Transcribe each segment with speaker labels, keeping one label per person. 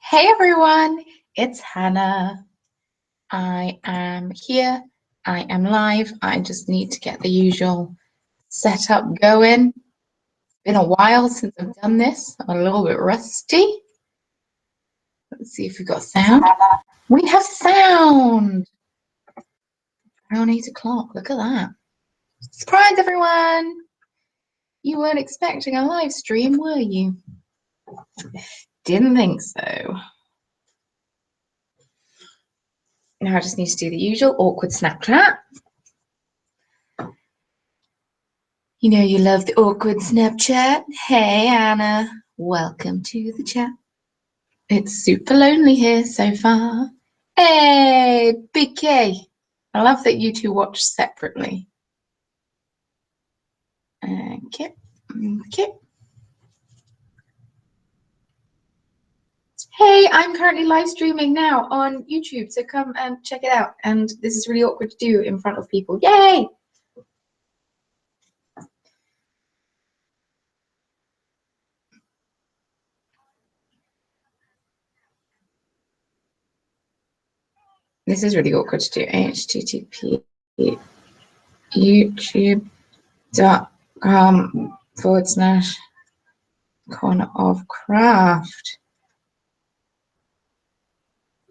Speaker 1: Hey everyone, it's Hannah. I am here. I am live. I just need to get the usual setup going. It's been a while since I've done this. I'm a little bit rusty. Let's see if we've got sound. We have sound. Around 8 o'clock. Look at that. Surprise, everyone. You weren't expecting a live stream, were you? Didn't think so. Now I just need to do the usual awkward Snapchat. You know you love the awkward Snapchat. Hey Anna, welcome to the chat. It's super lonely here so far. Hey, Big K. I love that you two watch separately. Okay. Hey, I'm currently live streaming now on YouTube, so come and check it out. And this is really awkward to do in front of people. Yay! This is really awkward to do. http youtube.com/corner of craft.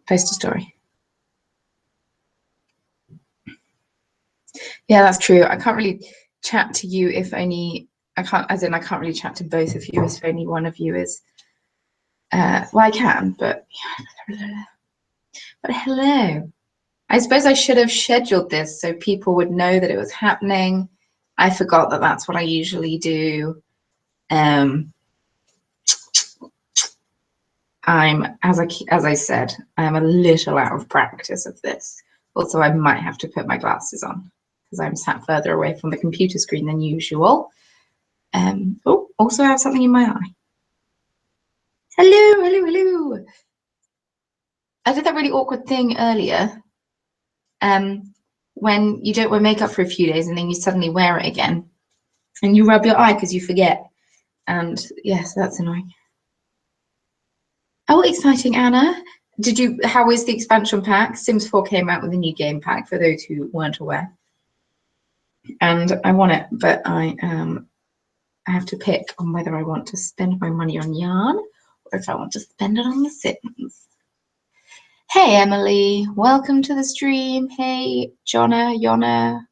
Speaker 1: Post a story. Yeah, that's true. I can't really chat to you if only I can't really chat to both of you if only one of you is well, I can, but hello. I suppose I should have scheduled this so people would know that it was happening. I forgot that that's what I usually do. As I said, I'm a little out of practice of this. Also, I might have to put my glasses on because I'm sat further away from the computer screen than usual. Oh, also I have something in my eye. Hello. I did that really awkward thing earlier. When you don't wear makeup for a few days and then you suddenly wear it again and you rub your eye because you forget. And yes, that's annoying. Oh, exciting, Anna. How is the expansion pack? Sims 4 came out with a new game pack for those who weren't aware. And I want it, but I have to pick on whether I want to spend my money on yarn or if I want to spend it on the Sims. Hey, Emily, welcome to the stream. Hey, Yonna.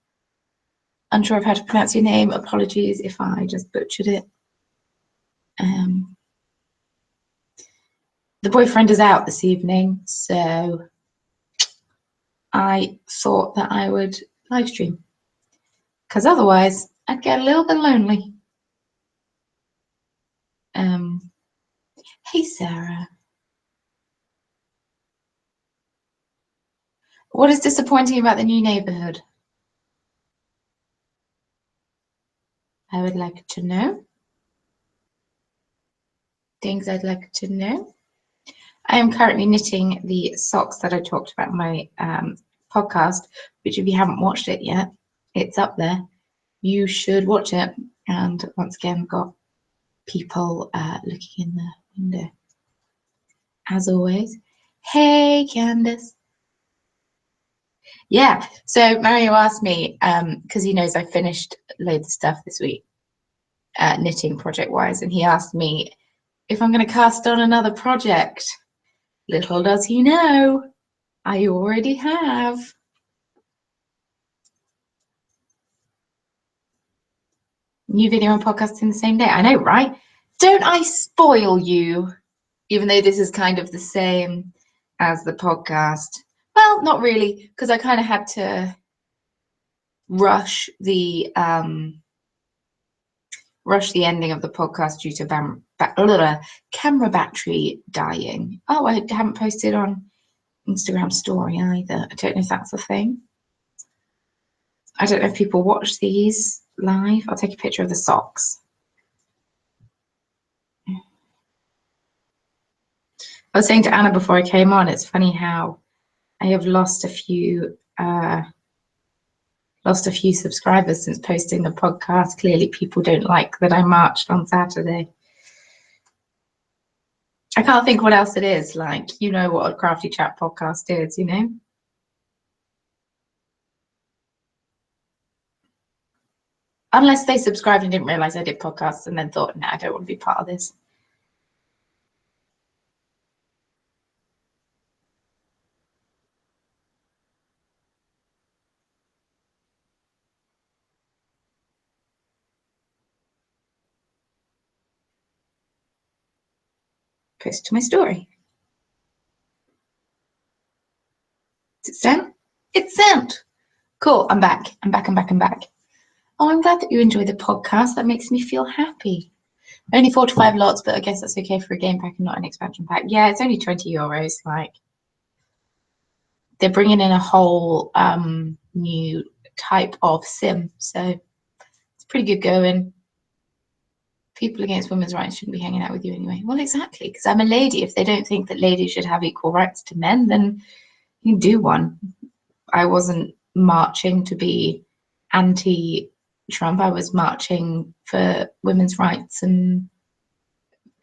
Speaker 1: Unsure of how to pronounce your name. Apologies if I just butchered it. The boyfriend is out this evening, so I thought that I would live stream because otherwise I'd get a little bit lonely. Hey, Sarah. What is disappointing about the new neighborhood? I would like to know. Things I'd like to know. I am currently knitting the socks that I talked about in my podcast, which if you haven't watched it yet, it's up there. You should watch it. And once again, got people looking in the window. As always. Hey, Candace. Yeah, so Mario asked me, because he knows I finished loads of stuff this week, knitting project-wise, and he asked me if I'm going to cast on another project. Little does he know, I already have. New video and podcast in the same day. I know, right? Don't I spoil you? Even though this is kind of the same as the podcast. Well, not really, because I kind of had to rush the ending of the podcast due to camera battery dying. Oh, I haven't posted on Instagram story either. I don't know if that's a thing. I don't know if people watch these live. I'll take a picture of the socks. I was saying to Anna before I came on, it's funny how I have lost a few subscribers since posting the podcast. Clearly people don't like that I marched on Saturday. I can't think what else it is. Like, you know what a Crafty Chat podcast is, you know? Unless they subscribed and didn't realize I did podcasts and then thought, no, I don't want to be part of this. Post to my story. Is it sent? It's sent. Cool. I'm back. I'm back. Oh, I'm glad that you enjoy the podcast. That makes me feel happy. Only 4 to 5 lots, but I guess that's okay for a game pack and not an expansion pack. Yeah, it's only €20. Like, they're bringing in a whole new type of sim, so it's pretty good going. People against women's rights shouldn't be hanging out with you anyway. Well, exactly, because I'm a lady. If they don't think that ladies should have equal rights to men, then you do one. I wasn't marching to be anti-Trump. I was marching for women's rights and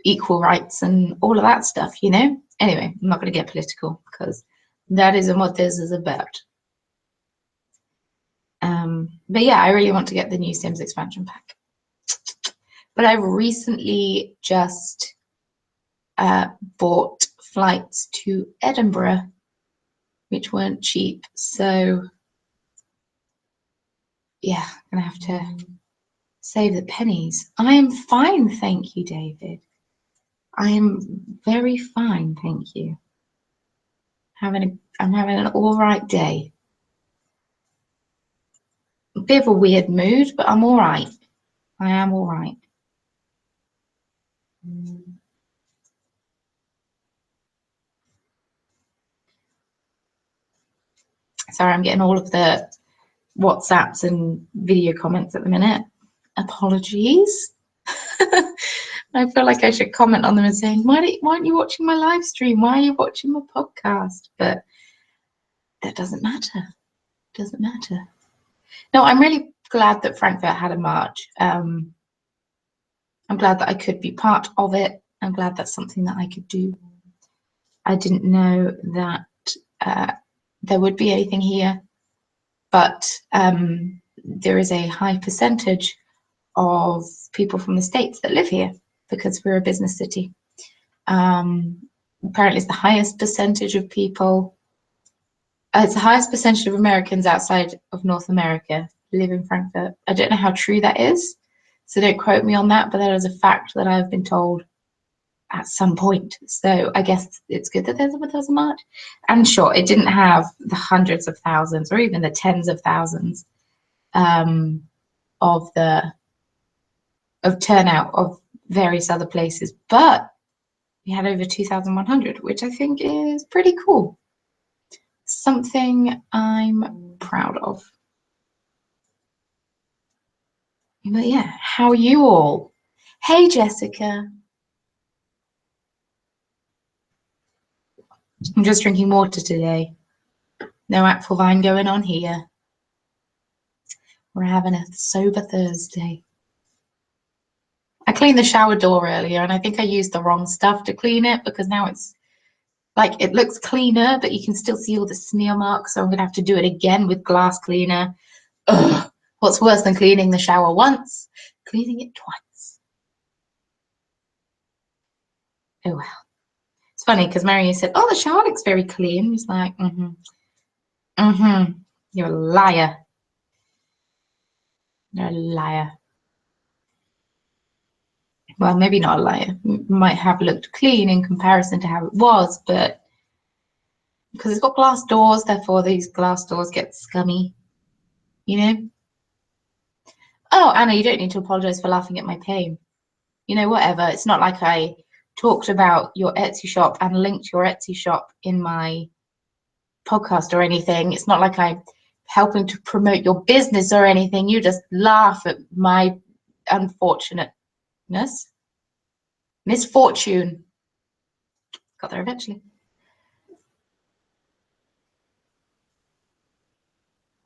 Speaker 1: equal rights and all of that stuff, you know? Anyway, I'm not going to get political because that isn't what this is about. But yeah, I really want to get the new Sims expansion pack. But I've recently just bought flights to Edinburgh, which weren't cheap. So yeah, I'm going to have to save the pennies. I am fine, thank you, David. I am very fine, thank you. I'm having an all right day. A bit of a weird mood, but I'm all right. I am all right. Sorry, I'm getting all of the WhatsApps and video comments at the minute. Apologies. I feel like I should comment on them and saying, why aren't you watching my live stream? Why are you watching my podcast? But that doesn't matter. It doesn't matter. No, I'm really glad that Frankfurt had a march. I'm glad that I could be part of it. I'm glad that's something that I could do. I didn't know that there would be anything here, but there is a high percentage of people from the States that live here because we're a business city. Apparently it's the highest percentage of people, it's the highest percentage of Americans outside of North America live in Frankfurt. I don't know how true that is, so don't quote me on that, but that is a fact that I've been told at some point. So I guess it's good that there was a march. And sure, it didn't have the hundreds of thousands or even the tens of thousands of turnout of various other places, but we had over 2,100, which I think is pretty cool. Something I'm proud of. But yeah, how are you all? Hey, Jessica. I'm just drinking water today. No apple vine going on here. We're having a sober Thursday. I cleaned the shower door earlier and I think I used the wrong stuff to clean it because now it's like it looks cleaner, but you can still see all the smear marks. So I'm gonna have to do it again with glass cleaner. Ugh. What's worse than cleaning the shower once? Cleaning it twice. Oh well. It's funny because Marion said, "Oh, the shower looks very clean." He's like, You're a liar. You're a liar. Well, maybe not a liar. It might have looked clean in comparison to how it was, but because it's got glass doors, therefore these glass doors get scummy, you know? Oh, Anna, you don't need to apologize for laughing at my pain. You know, whatever. It's not like I talked about your Etsy shop and linked your Etsy shop in my podcast or anything. It's not like I'm helping to promote your business or anything. You just laugh at my unfortunateness. Misfortune. Got there eventually.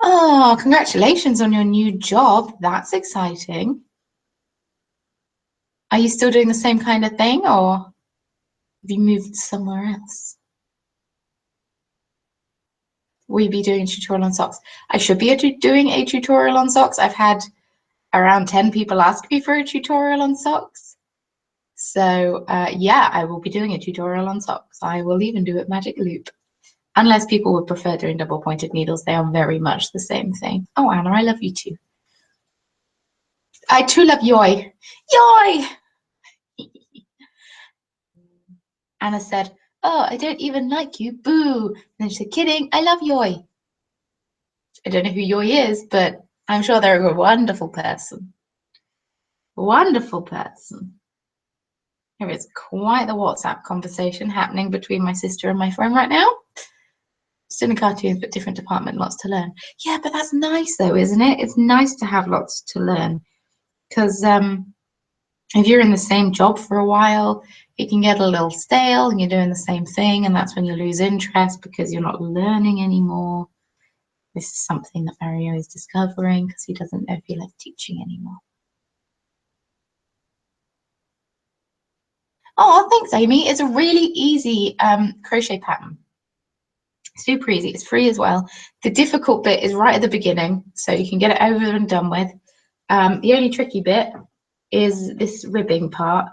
Speaker 1: Oh, congratulations on your new job. That's exciting. Are you still doing the same kind of thing or? Have you moved somewhere else? Will you be doing a tutorial on socks? I should be doing a tutorial on socks. I've had around 10 people ask me for a tutorial on socks. So yeah, I will be doing a tutorial on socks. I will even do it magic loop. Unless people would prefer doing double pointed needles, they are very much the same thing. Oh, Anna, I love you too. I too love Yoy. Yoy! Anna said, oh, I don't even like you, boo. And then she said, kidding, I love Yoy. I don't know who Yoy is, but I'm sure they're a wonderful person. Wonderful person. There is quite the WhatsApp conversation happening between my sister and my friend right now. Still in cartoons, but different department, lots to learn. Yeah, but that's nice though, isn't it? It's nice to have lots to learn. Because if you're in the same job for a while, it can get a little stale and you're doing the same thing, and that's when you lose interest because you're not learning anymore. This is something that Mario is discovering because he doesn't know if he likes teaching anymore. Oh, thanks, Amy. It's a really easy crochet pattern. Super easy. It's free as well. The difficult bit is right at the beginning, so you can get it over and done with. The only tricky bit is this ribbing part,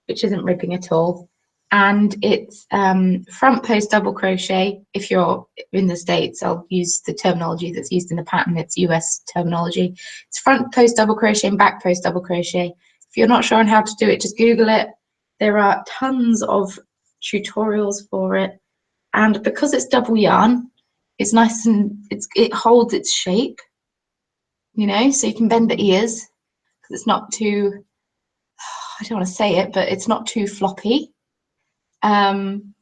Speaker 1: which isn't ribbing at all. And it's front post double crochet. If you're in the States, I'll use the terminology that's used in the pattern. It's US terminology. It's front post double crochet and back post double crochet. If you're not sure on how to do it, just Google it. There are tons of tutorials for it. And because it's double yarn, it's nice and it holds its shape, you know, so you can bend the ears because it's not too, I don't want to say it, but it's not too floppy. And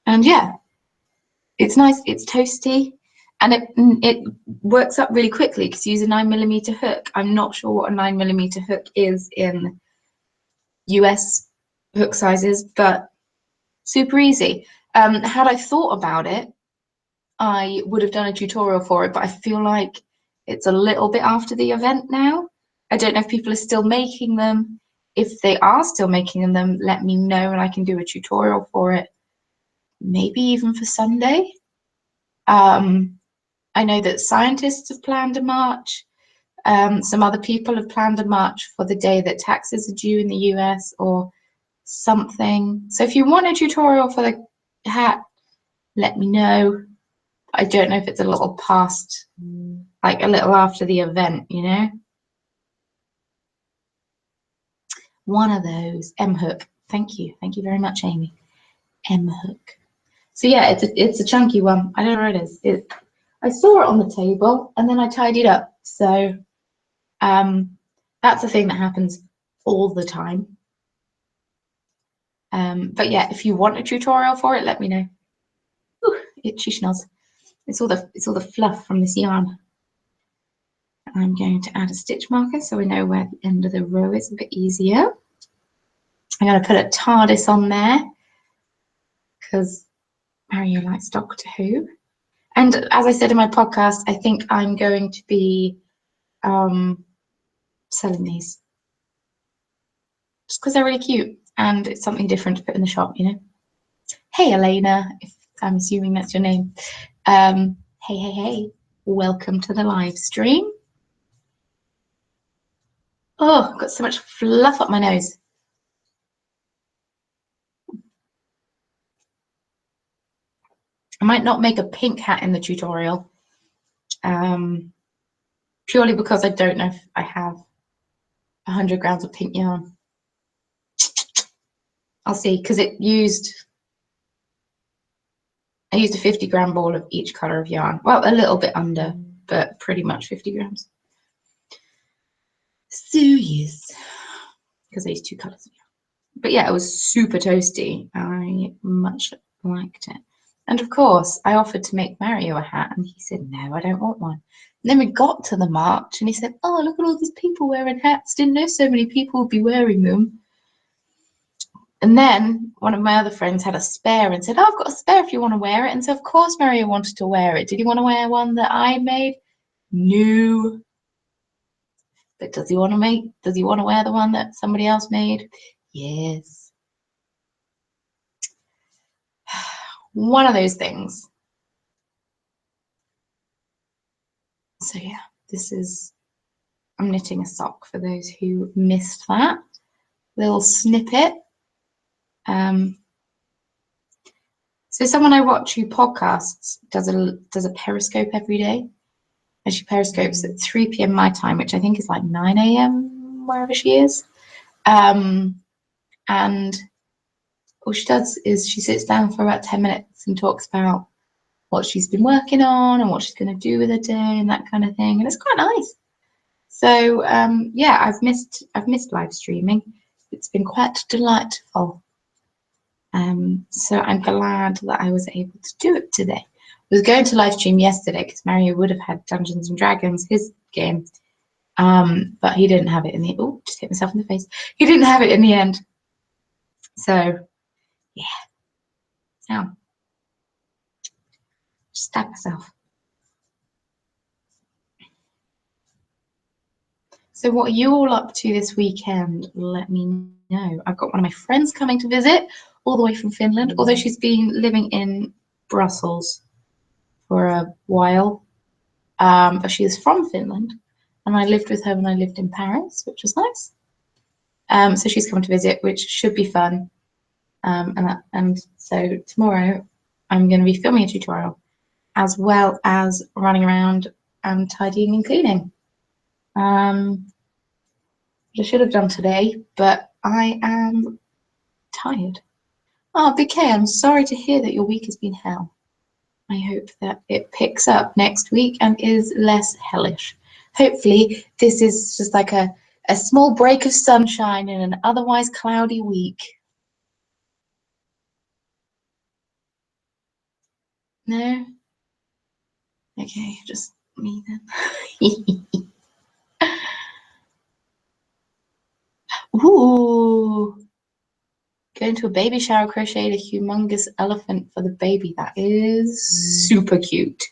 Speaker 1: yeah, it's nice, it's toasty, and it works up really quickly because you use a 9mm hook. I'm not sure what a 9mm hook is in US hook sizes, but super easy. Had I thought about it, I would have done a tutorial for it, but I feel like it's a little bit after the event now. I don't know if people are still making them. If they are still making them, let me know and I can do a tutorial for it. Maybe even for Sunday. I know that scientists have planned a march. Some other people have planned a march for the day that taxes are due in the US or something. So if you want a tutorial for the hat, let me know. I don't know if it's a little past, like a little after the event, you know? One of those. M hook. Thank you. Thank you very much, Amy. M hook. So yeah, it's a chunky one. I don't know where it is. I saw it on the table and then I tidied up. So that's a thing that happens all the time. But yeah, if you want a tutorial for it, let me know. Ooh, itchy schnoz. It's all the fluff from this yarn. I'm going to add a stitch marker so we know where the end of the row is a bit easier. I'm going to put a TARDIS on there because Mario likes Doctor Who. And as I said in my podcast, I think I'm going to be selling these just because they're really cute and it's something different to put in the shop, you know. Hey, Elena, if I'm assuming that's your name. Hey, welcome to the live stream. Oh, I've got so much fluff up my nose. I might not make a pink hat in the tutorial, purely because I don't know if I have 100 grams of pink yarn. I'll see, because I used a 50-gram ball of each color of yarn. Well, a little bit under, but pretty much 50 grams. So yes, because I used 2 colors of yarn. But yeah, it was super toasty. I much liked it. And of course, I offered to make Mario a hat, and he said, no, I don't want one. And then we got to the march, and he said, oh, look at all these people wearing hats. Didn't know so many people would be wearing them. And then one of my other friends had a spare and said, oh, I've got a spare if you want to wear it. And so, of course, Mario wanted to wear it. Did he want to wear one that I made? No. But does he want to wear the one that somebody else made? Yes. One of those things. So yeah, I'm knitting a sock for those who missed that little snippet. So someone I watch who podcasts does a Periscope every day, and she periscopes at 3 p.m. my time, which I think is like 9 a.m. wherever she is. And all she does is she sits down for about 10 minutes and talks about what she's been working on and what she's going to do with her day and that kind of thing, and it's quite nice. So yeah, I've missed live streaming. It's been quite delightful. So I'm glad that I was able to do it today. I was going to live stream yesterday because Mario would have had Dungeons and Dragons, his game, but he didn't have it in the. Oh, just hit myself in the face. He didn't have it in the end. So yeah, now just stab myself. So what are you all up to this weekend? Let me know. I've got one of my friends coming to visit all the way from Finland, although she's been living in Brussels for a while. But she is from Finland, and I lived with her when I lived in Paris, which was nice. So she's come to visit, which should be fun. And so tomorrow I'm going to be filming a tutorial, as well as running around and tidying and cleaning. Which I should have done today, but I am tired. Oh, BK, I'm sorry to hear that your week has been hell. I hope that it picks up next week and is less hellish. Hopefully, this is just like a small break of sunshine in an otherwise cloudy week. No? Okay, just me then. Ooh! Going to a baby shower, crocheted a humongous elephant for the baby. That is super cute.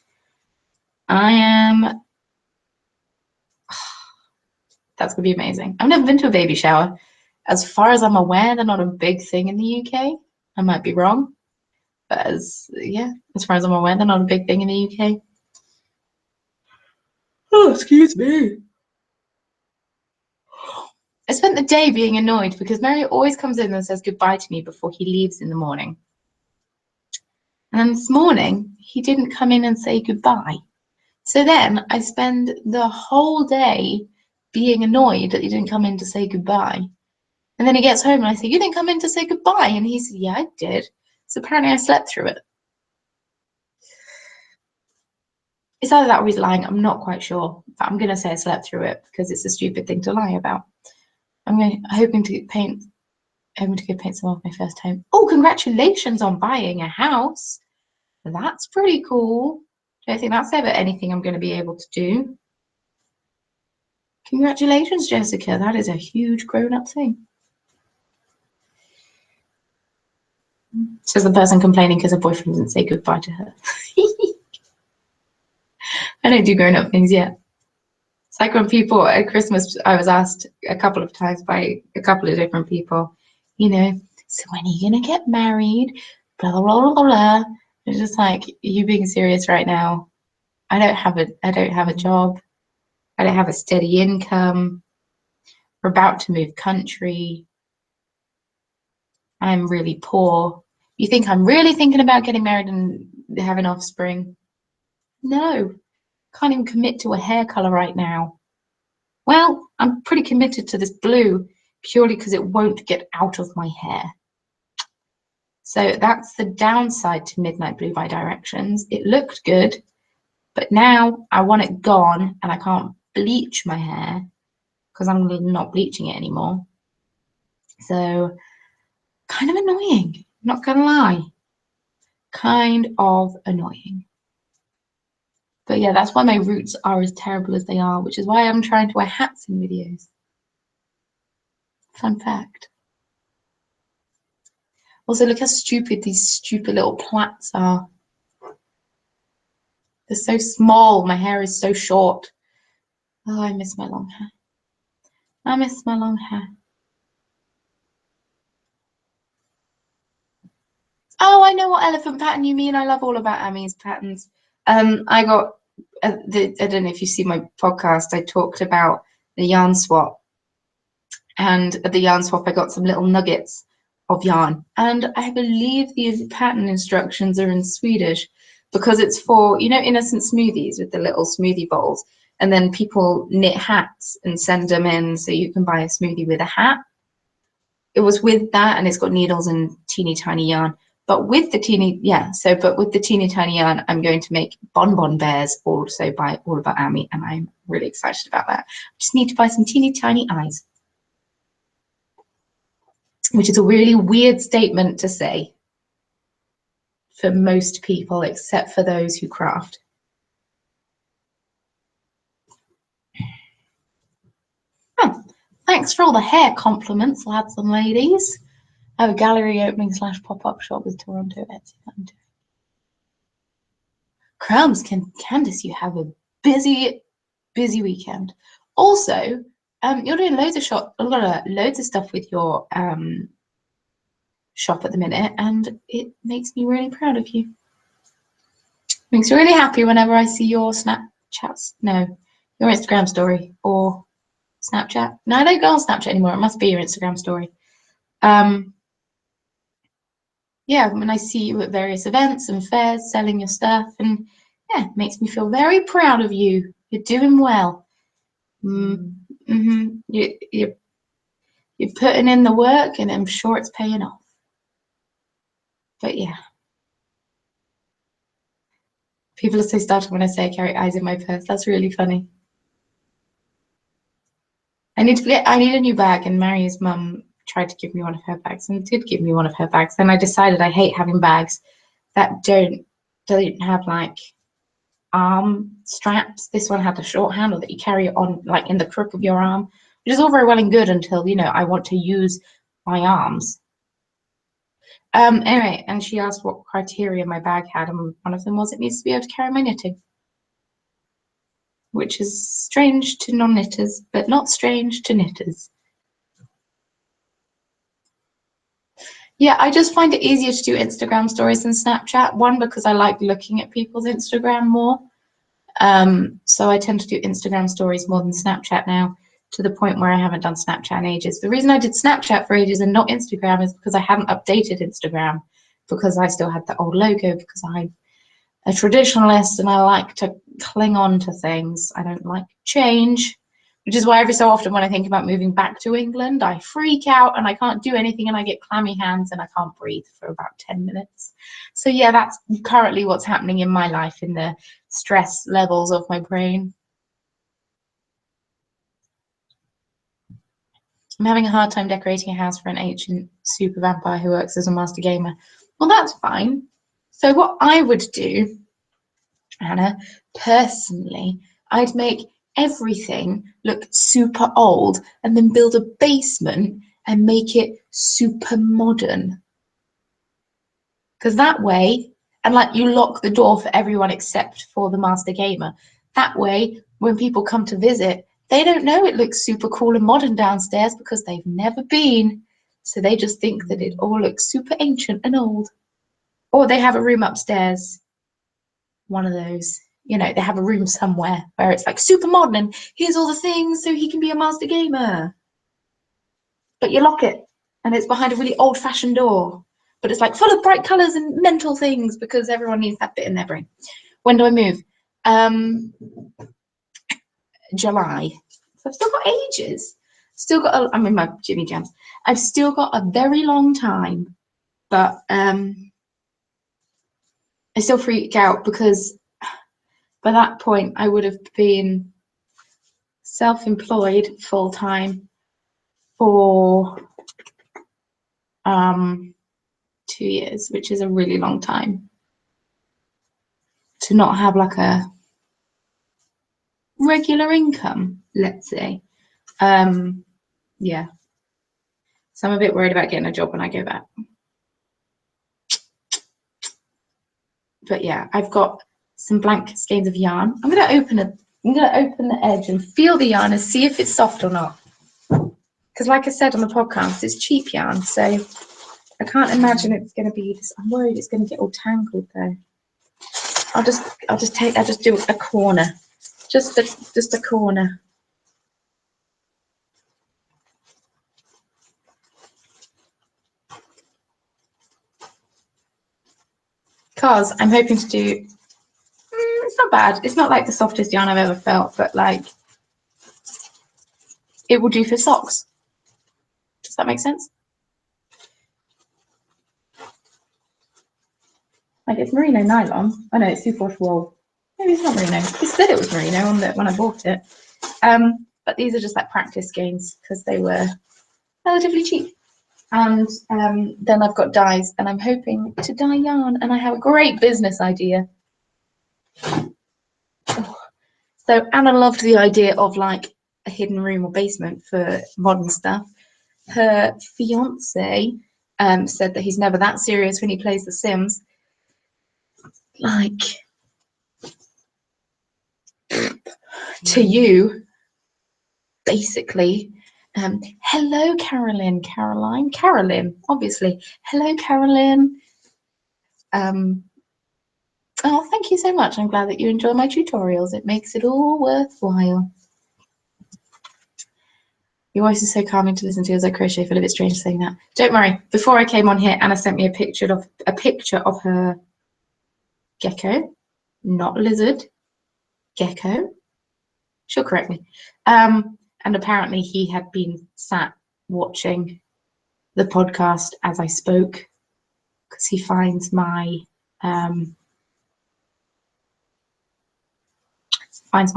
Speaker 1: That's gonna be amazing. I've never been to a baby shower. As far as I'm aware, they're not a big thing in the UK. I might be wrong, but as far as I'm aware, they're not a big thing in the UK. Oh, excuse me. I spent the day being annoyed because Mary always comes in and says goodbye to me before he leaves in the morning. And then this morning, he didn't come in and say goodbye. So then I spend the whole day being annoyed that he didn't come in to say goodbye. And then he gets home and I say, you didn't come in to say goodbye. And he said, yeah, I did. So apparently I slept through it. It's either that or he's lying. I'm not quite sure. But I'm going to say I slept through it because it's a stupid thing to lie about. I'm hoping to go paint some of my first home. Oh, congratulations on buying a house. That's pretty cool. Don't think that's ever anything I'm going to be able to do. Congratulations, Jessica. That is a huge grown-up thing. Says the person complaining because her boyfriend didn't say goodbye to her. I don't do grown-up things yet. It's like when people at Christmas, I was asked a couple of times by a couple of different people, so when are you going to get married? Blah, blah, blah, blah, blah. It's just like, are you being serious right now? I don't have a job. I don't have a steady income. We're about to move country. I'm really poor. You think I'm really thinking about getting married and having offspring? No, can't even commit to a hair color right now. Well, I'm pretty committed to this blue purely because it won't get out of my hair. So that's the downside to Midnight Blue by Directions. It looked good, but now I want it gone and I can't bleach my hair because I'm not bleaching it anymore. So kind of annoying, not gonna lie. Kind of annoying. But yeah, that's why my roots are as terrible as they are, which is why I'm trying to wear hats in videos. Fun fact. Also, look how stupid these stupid little plaits are. They're so small. My hair is so short. Oh, I miss my long hair. I miss my long hair. Oh, I know what elephant pattern you mean. I love all about Ami's patterns. I got, I don't know if you see my podcast, I talked about the yarn swap. And at the yarn swap, I got some little nuggets of yarn. And I believe the pattern instructions are in Swedish because it's for, you know, innocent smoothies with the little smoothie bowls. And then people knit hats and send them in so you can buy a smoothie with a hat. It was with that, and it's got needles and teeny tiny yarn. But with the teeny, but with the teeny tiny yarn, I'm going to make bonbon bears also by All About Ami, and I'm really excited about that. I just need to buy some teeny tiny eyes, which is a really weird statement to say for most people, except for those who craft. Oh, thanks for all the hair compliments, lads and ladies. I have a gallery opening / pop-up shop with Toronto Etsy. Crumbs, Candice, you have a busy weekend. Also, you're doing loads of stuff with your shop at the minute, and it makes me really proud of you. Makes me really happy whenever I see your your Instagram story or Snapchat. No, I don't go on Snapchat anymore. It must be your Instagram story. Yeah, when I see you at various events and fairs selling your stuff, and yeah, it makes me feel very proud of you. You're doing well. You're putting in the work, and I'm sure it's paying off. But yeah, people are so startled when I say I carry eyes in my purse. That's really funny. I need a new bag, and Maria's mum tried to give me one of her bags and did give me one of her bags. Then I decided I hate having bags that don't have like arm straps. This one had a short handle that you carry on like in the crook of your arm, which is all very well and good until, you know, I want to use my arms. Anyway, and she asked what criteria my bag had, and one of them was it needs to be able to carry my knitting, which is strange to non-knitters, but not strange to knitters. Yeah, I just find it easier to do Instagram stories than Snapchat. One, because I like looking at people's Instagram more. So I tend to do Instagram stories more than Snapchat now, to the point where I haven't done Snapchat in ages. The reason I did Snapchat for ages and not Instagram is because I hadn't updated Instagram, because I still had the old logo, because I'm a traditionalist and I like to cling on to things. I don't like change, which is why every so often when I think about moving back to England, I freak out and I can't do anything and I get clammy hands and I can't breathe for about 10 minutes. So yeah, that's currently what's happening in my life in the stress levels of my brain. I'm having a hard time decorating a house for an ancient super vampire who works as a master gamer. Well, that's fine. So what I would do, Anna, personally, I'd make everything look super old and then build a basement and make it super modern. Because that way, and like you lock the door for everyone except for the master gamer. That way, when people come to visit, they don't know it looks super cool and modern downstairs because they've never been. So they just think that it all looks super ancient and old. Or they have a room upstairs, one of those. You know, they have a room somewhere where it's like super modern and here's all the things so he can be a master gamer. But you lock it and it's behind a really old-fashioned door. But it's like full of bright colours and mental things because everyone needs that bit in their brain. When do I move? July. So I've still got ages. I'm in my Jimmy Jams. I've still got a very long time, but I still freak out because by that point I would have been self-employed full-time for 2 years, which is a really long time to not have like a regular income, let's say. Yeah, so I'm a bit worried about getting a job when I go back. But yeah, I've got some blank skeins of yarn. I'm gonna open the edge and feel the yarn and see if it's soft or not. Because like I said on the podcast, it's cheap yarn, so I can't imagine it's going to be this. I'm worried it's going to get all tangled though. I'll just do a corner, just a corner. Because I'm hoping to do. It's not bad. It's not like the softest yarn I've ever felt, but like it will do for socks. Does that make sense? Like it's merino nylon. I know it's superwash wool. Maybe it's not merino. It said it was merino on when I bought it. But these are just like practice gains because they were relatively cheap. And then I've got dyes, and I'm hoping to dye yarn, and I have a great business idea. So Anna loved the idea of like a hidden room or basement for modern stuff. Her fiance said that he's never that serious when he plays The Sims. Like, to you, basically. Hello, Carolyn, obviously. Hello, Carolyn. Oh, thank you so much. I'm glad that you enjoy my tutorials. It makes it all worthwhile. Your voice is so calming to listen to as I crochet. I feel a bit strange saying that. Don't worry. Before I came on here, Anna sent me a picture of her gecko, not lizard, gecko. She'll correct me. And apparently he had been sat watching the podcast as I spoke because he finds my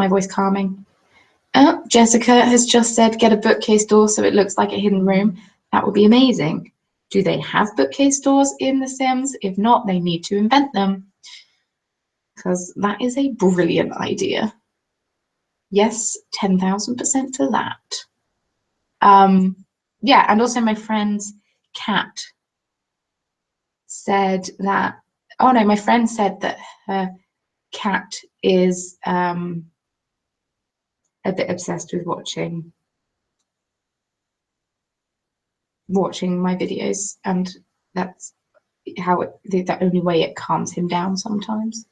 Speaker 1: voice calming. Oh, Jessica has just said get a bookcase door so it looks like a hidden room. That would be amazing. Do they have bookcase doors in The Sims? If not, they need to invent them because that is a brilliant idea. Yes, 10,000% to that. Yeah, and also my friend's cat said that, oh no, my friend said that her cat is a bit obsessed with watching my videos, and that's how the only way it calms him down sometimes,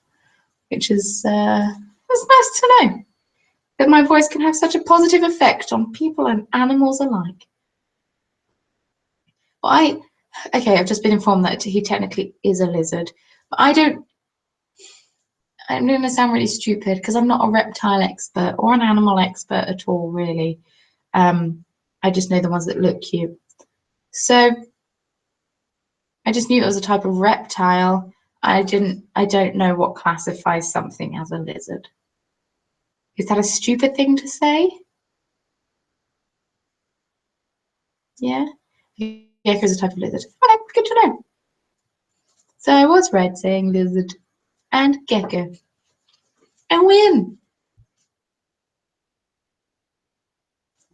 Speaker 1: which is it's nice to know that my voice can have such a positive effect on people and animals alike. Well, okay, I've just been informed that he technically is a lizard, but I'm going to sound really stupid because I'm not a reptile expert or an animal expert at all, really. I just know the ones that look cute. So I just knew it was a type of reptile. I don't know what classifies something as a lizard. Is that a stupid thing to say? Yeah? Gecko is a type of lizard. Okay, good to know. So I was right saying lizard and gecko. I win!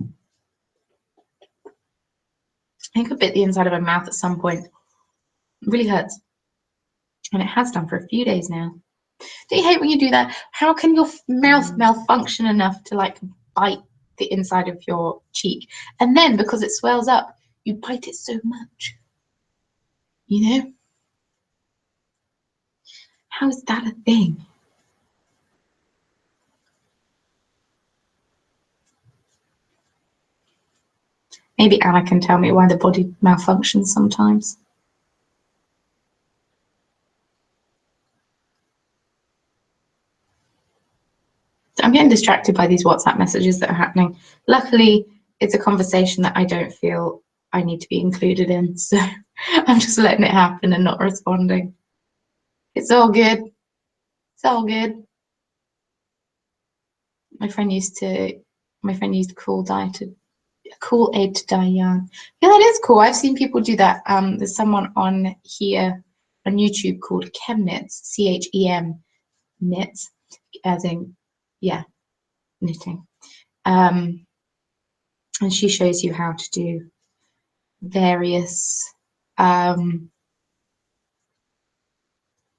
Speaker 1: I think I bit the inside of my mouth at some point. It really hurts. And it has done for a few days now. Do you hate when you do that? How can your mouth malfunction enough to like bite the inside of your cheek? And then because it swells up, you bite it so much. You know? How is that a thing? Maybe Anna can tell me why the body malfunctions sometimes. I'm getting distracted by these WhatsApp messages that are happening. Luckily, it's a conversation that I don't feel I need to be included in, so I'm just letting it happen and not responding. It's all good. It's all good. My friend used Cool Aid to dye yarn. Yeah, that is cool. I've seen people do that. There's someone on here on YouTube called Chemknits, CHEM knits, as in, yeah, knitting. And she shows you how to do various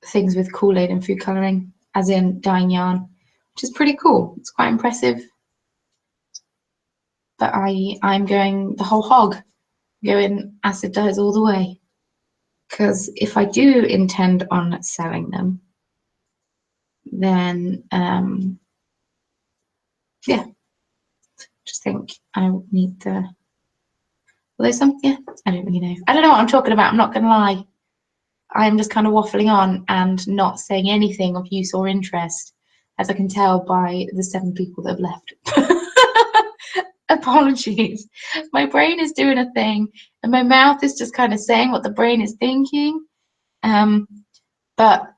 Speaker 1: things with Kool-Aid and food coloring, as in dyeing yarn, which is pretty cool. It's quite impressive. but I'm going the whole hog, going acid dyes all the way. Because if I do intend on selling them, then yeah, just think I need the. Are there some? Yeah, I don't really know. I don't know what I'm talking about. I'm not going to lie. I'm just kind of waffling on and not saying anything of use or interest, as I can tell by the 7 people that have left. Apologies. My brain is doing a thing, and my mouth is just kind of saying what the brain is thinking. But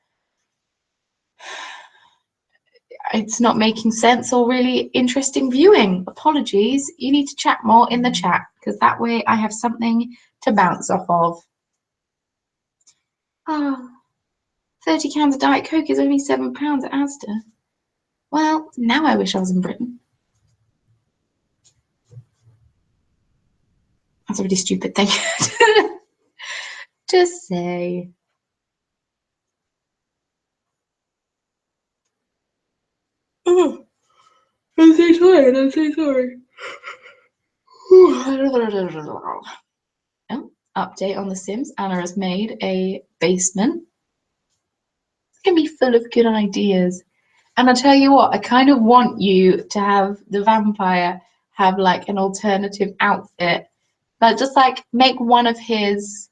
Speaker 1: it's not making sense or really interesting viewing. Apologies. You need to chat more in the chat, because that way I have something to bounce off of. Oh, 30 cans of Diet Coke is only £7 at Asda. Well, now I wish I was in Britain. That's a really stupid thing to say. Oh, I'm so tired. I'm so sorry. Oh, update on The Sims. Anna has made a basement. It's going to be full of good ideas. And I'll tell you what, I kind of want you to have the vampire have like an alternative outfit. But just like make one of his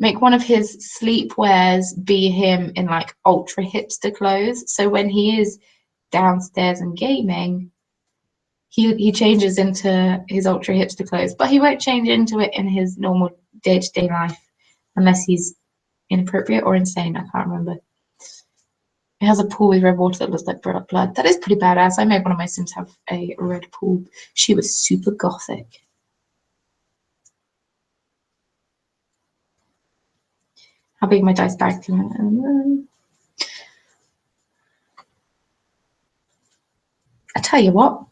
Speaker 1: sleepwears be him in like ultra hipster clothes. So when he is downstairs and gaming, he changes into his ultra hipster clothes, but he won't change into it in his normal day-to-day life unless he's inappropriate or insane. I can't remember. It has a pool with red water that looks like blood. That is pretty badass. I made one of my Sims have a red pool. She was super gothic. How big are my dice bag? I tell you what,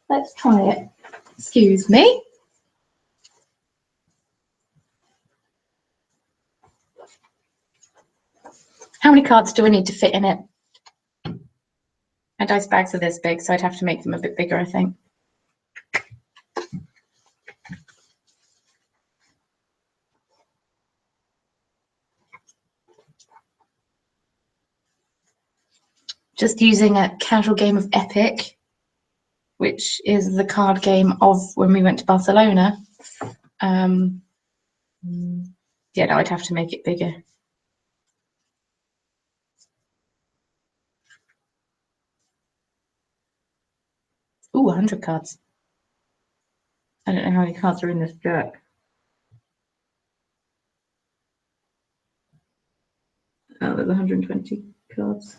Speaker 1: let's try it. Excuse me. How many cards do I need to fit in it? My dice bags are this big, so I'd have to make them a bit bigger, I think. Just using a casual game of Epic, which is the card game of when we went to Barcelona. Yeah, no, I'd have to make it bigger. Ooh, 100 cards. I don't know how many cards are in this deck. Oh, there's 120 cards.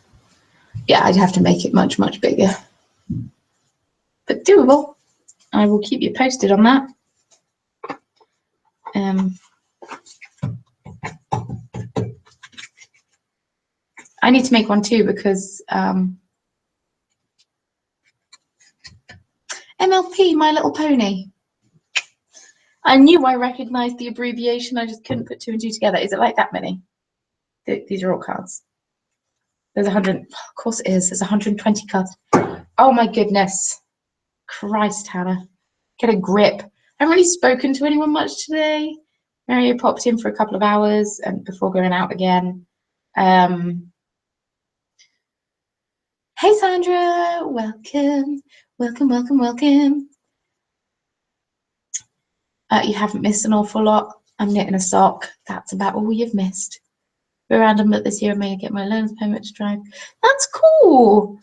Speaker 1: Yeah, I'd have to make it much, much bigger. But doable. I will keep you posted on that. I need to make one too because MLP, My Little Pony. I knew I recognized the abbreviation. I just couldn't put 2 and 2 together. Is it like that many? These are all cards. There's 100. Of course it is. There's 120 cards. Oh my goodness. Christ, Hannah. Get a grip. I haven't really spoken to anyone much today. Mary popped in for a couple of hours and before going out again. Hey Sandra, welcome. Welcome. You haven't missed an awful lot. I'm knitting a sock. That's about all you've missed. We're random that this year I may get my learner's permit to drive. That's cool.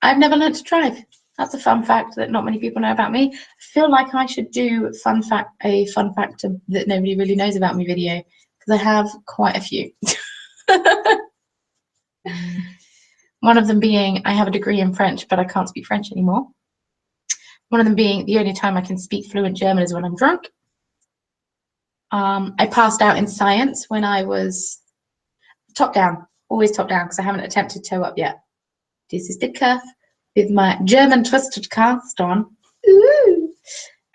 Speaker 1: I've never learned to drive. That's a fun fact that not many people know about me. I feel like I should do a fun fact that nobody really knows about me video, because I have quite a few. One of them being I have a degree in French, but I can't speak French anymore. One of them being the only time I can speak fluent German is when I'm drunk. I passed out in science when I was top down, always top down, because I haven't attempted toe up yet. This is the cuff with my German twisted cast on. Ooh.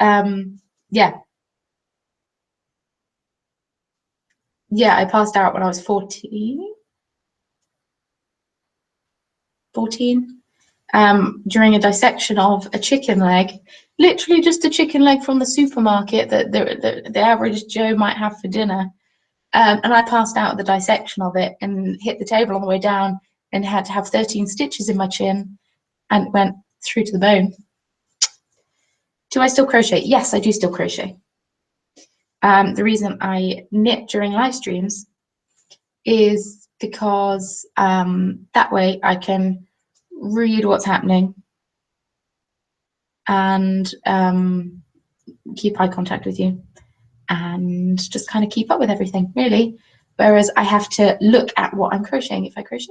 Speaker 1: Yeah. Yeah, I passed out when I was 14. during a dissection of a chicken leg, literally just a chicken leg from the supermarket that the average Joe might have for dinner. And I passed out at the dissection of it and hit the table on the way down and had to have 13 stitches in my chin and went through to the bone. Do I still crochet? Yes, I do still crochet. The reason I knit during live streams is because that way I can read what's happening and keep eye contact with you and just kind of keep up with everything, really. Whereas I have to look at what I'm crocheting if I crochet.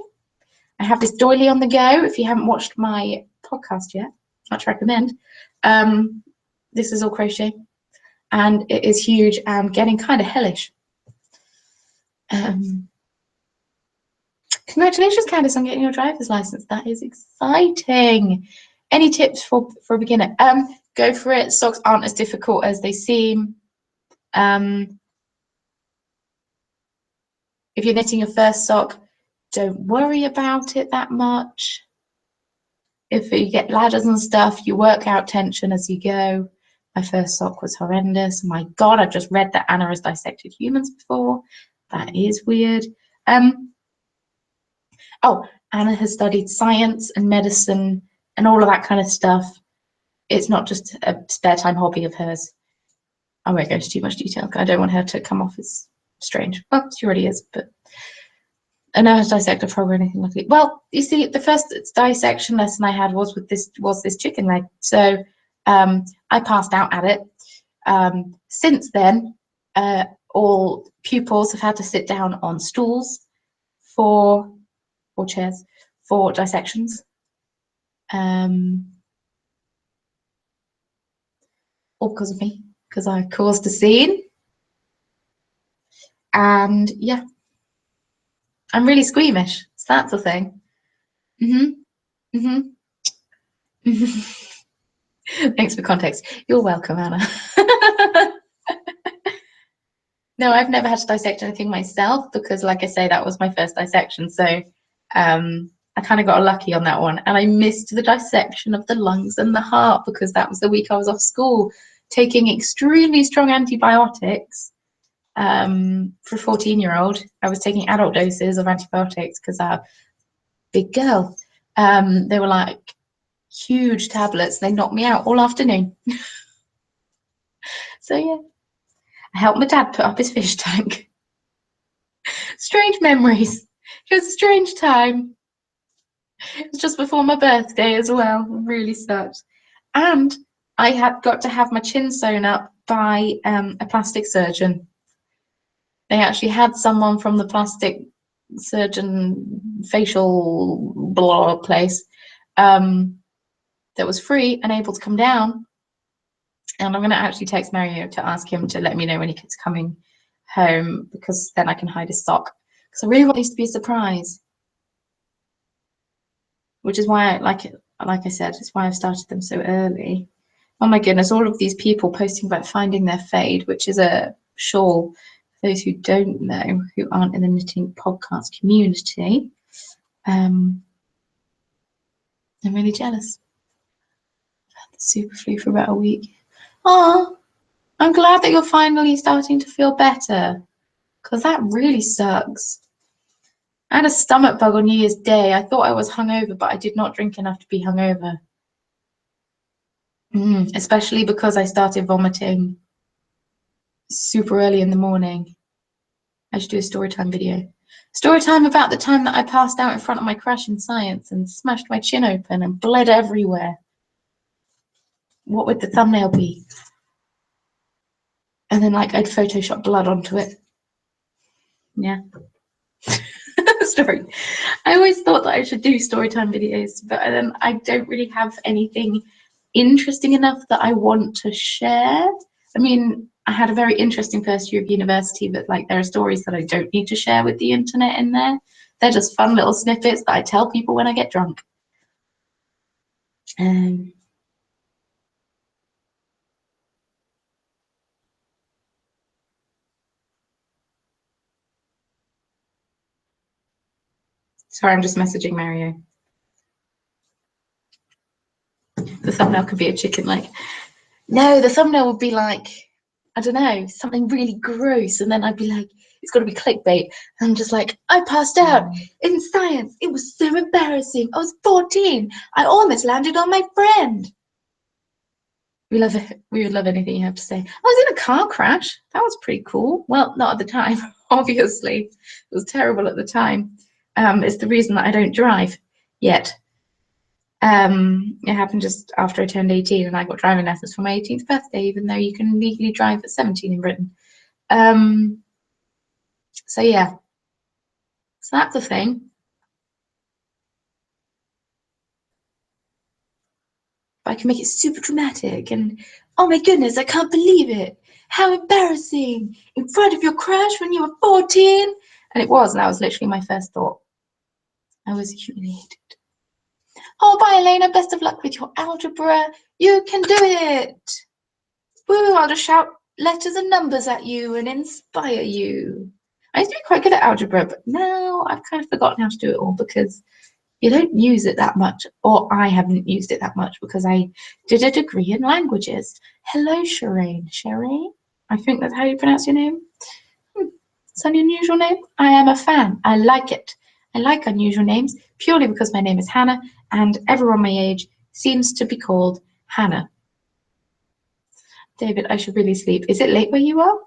Speaker 1: I have this doily on the go. If you haven't watched my podcast yet, much recommend. This is all crochet and it is huge and getting kind of hellish. Congratulations, Candice, on getting your driver's license. That is exciting. Any tips for a beginner? Go for it. Socks aren't as difficult as they seem. If you're knitting your first sock, don't worry about it that much. If you get ladders and stuff, you work out tension as you go. My first sock was horrendous. My God, I've just read that Anna has dissected humans before. That is weird. Oh, Anna has studied science and medicine and all of that kind of stuff. It's not just a spare time hobby of hers. I won't go into too much detail. I don't want her to come off as strange. Well, she already is, but I never dissect a frog or anything like that. Well, you see, the first dissection lesson I had was with this chicken leg. So I passed out at it. Since then, all pupils have had to sit down on stools or chairs for dissections. All because of me, because I caused a scene. And yeah, I'm really squeamish. So that's the thing. Thanks for context. You're welcome, Anna. No, I've never had to dissect anything myself because, like I say, that was my first dissection. So I kind of got lucky on that one. And I missed the dissection of the lungs and the heart because that was the week I was off school taking extremely strong antibiotics. For a 14-year-old, I was taking adult doses of antibiotics because I'm a big girl. They were like huge tablets. They knocked me out all afternoon. So yeah, I helped my dad put up his fish tank. Strange memories. It was a strange time. It was just before my birthday as well. It really sucked. And I had got to have my chin sewn up by a plastic surgeon. They actually had someone from the plastic surgeon facial blah place that was free and able to come down. And I'm going to actually text Mario to ask him to let me know when he's coming home because then I can hide his sock. Because I really want this to be a surprise. Which is why, like I said, it's why I've started them so early. Oh my goodness, all of these people posting about finding their fade, which is a shawl, for those who don't know, who aren't in the knitting podcast community. I'm really jealous. I've had the super flu for about a week. Oh, I'm glad that you're finally starting to feel better, because that really sucks. I had a stomach bug on New Year's Day. I thought I was hungover, but I did not drink enough to be hungover. Especially because I started vomiting super early in the morning. I should do a story time video. Story time about the time that I passed out in front of my crush in science and smashed my chin open and bled everywhere. What would the thumbnail be? And then like I'd Photoshop blood onto it. Yeah. Story. I always thought that I should do story time videos, but then I don't really have anything interesting enough that I want to share. I mean, I had a very interesting first year of university, but like there are stories that I don't need to share with the internet in there. They're just fun little snippets that I tell people when I get drunk. Sorry, I'm just messaging Mario. thumbnail could be a chicken leg. No, the thumbnail would be like, I don't know, something really gross, and then I'd be like, it's got to be clickbait. And I'm just like, I passed out in science. It was so embarrassing. I was 14. I almost landed on my friend. We love it. We would love anything you have to say. I was in a car crash. That was pretty cool. Well, not at the time, obviously. It was terrible at the time. It's the reason that I don't drive yet. It happened just after I turned 18, and I got driving lessons for my 18th birthday, even though you can legally drive at 17 in Britain. So yeah, so that's a thing. But I can make it super dramatic and, oh my goodness, I can't believe it. How embarrassing, in front of your crush when you were 14. And it was, and that was literally my first thought. I was humiliated. Oh, bye, Elena. Best of luck with your algebra. You can do it. Woo, I'll just shout letters and numbers at you and inspire you. I used to be quite good at algebra, but now I've kind of forgotten how to do it all because you don't use it that much, or I haven't used it that much because I did a degree in languages. Hello, Shireen. Shireen? I think that's how you pronounce your name. It's an unusual name. I am a fan. I like it. I like unusual names purely because my name is Hannah and everyone my age seems to be called Hannah. David, I should really sleep. Is it late where you are?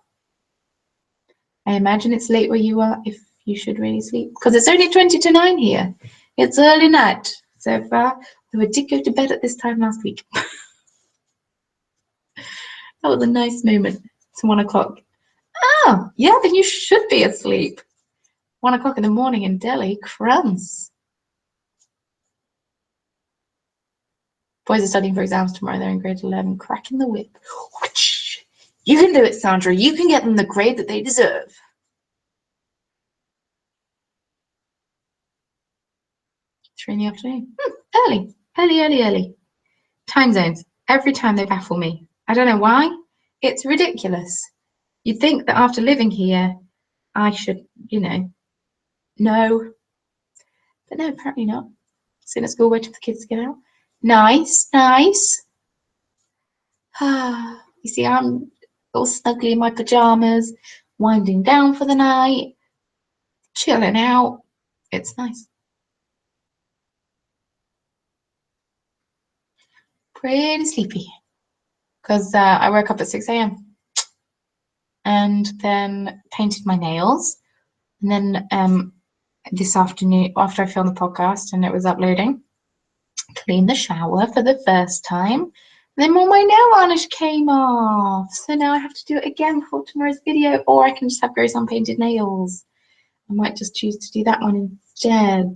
Speaker 1: I imagine it's late where you are if you should really sleep. Because it's only 20 to 9 here. It's early night so far. Though I did go to bed at this time last week. That was a nice moment. It's 1 o'clock. Oh, yeah, then you should be asleep. 1 o'clock in the morning in Delhi. Crumbs. Boys are studying for exams tomorrow. They're in grade 11. Cracking the whip. You can do it, Sandra. You can get them the grade that they deserve. 3 in the afternoon. Early. Early. Time zones. Every time they baffle me. I don't know why. It's ridiculous. You'd think that after living here, I should, know. But no, apparently not. Sitting at school waiting for the kids to get out. Nice. You see, I'm all snugly in my pajamas, winding down for the night, chilling out. It's nice. Pretty sleepy. Because I woke up at 6 a.m. and then painted my nails. And then this afternoon, after I filmed the podcast and it was uploading, cleaned the shower for the first time. Then all my nail varnish came off. So now I have to do it again before tomorrow's video, or I can just have Grace unpainted nails. I might just choose to do that one instead.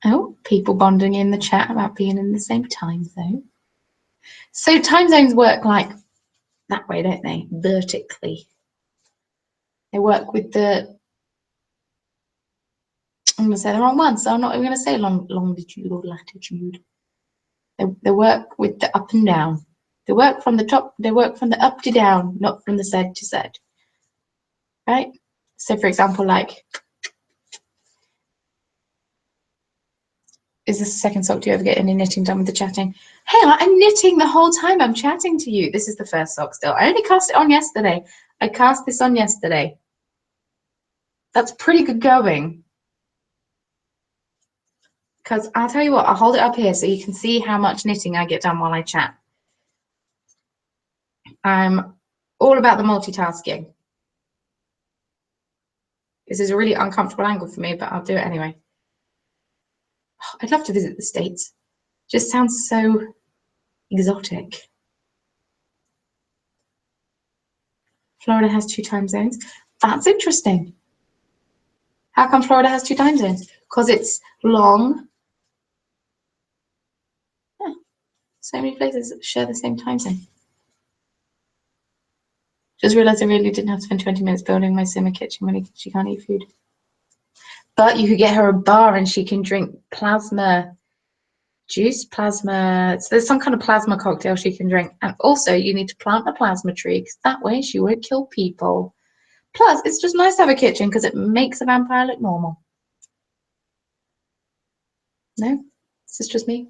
Speaker 1: Oh, people bonding in the chat about being in the same time zone. So time zones work like that way, don't they? Vertically. They work with the, I'm going to say the wrong one, so I'm not even going to say longitude or latitude. They work with the up and down. They work from the top, they work from the up to down, not from the side to side. Right? So for example, like, is this the second sock? Do you ever get any knitting done with the chatting? Hey, I'm knitting the whole time I'm chatting to you. This is the first sock still. I only cast it on yesterday. I cast this on yesterday. That's pretty good going. Because I'll tell you what, I'll hold it up here so you can see how much knitting I get done while I chat. I'm all about the multitasking. This is a really uncomfortable angle for me, but I'll do it anyway. I'd love to visit the States. Just sounds so exotic. Florida has 2 time zones. That's interesting. How come Florida has 2 time zones? Because it's long. Yeah. So many places share the same time zone. Just realized I really didn't have to spend 20 minutes building my simmer kitchen when she can't eat food. But you could get her a bar and she can drink plasma juice, plasma. So there's some kind of plasma cocktail she can drink. And also you need to plant a plasma tree because that way she won't kill people. Plus, it's just nice to have a kitchen because it makes a vampire look normal. No? Is this just me?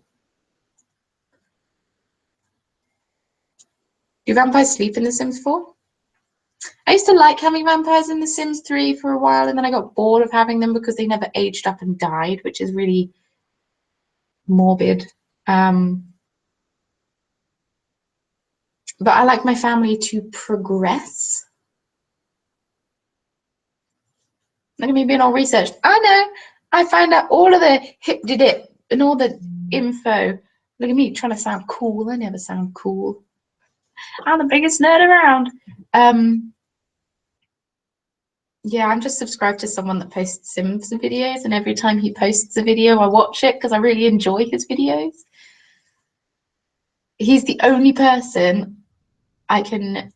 Speaker 1: Do vampires sleep in The Sims 4? I used to like having vampires in The Sims 3 for a while, and then I got bored of having them because they never aged up and died, which is really morbid. But I like my family to progress. Look at me being all researched. I know. I find out all of the hip-de-dip and all the info. Look at me trying to sound cool. I never sound cool. I'm the biggest nerd around. Yeah, I'm just subscribed to someone that posts Sims videos, and every time he posts a video, I watch it because I really enjoy his videos. He's the only person I can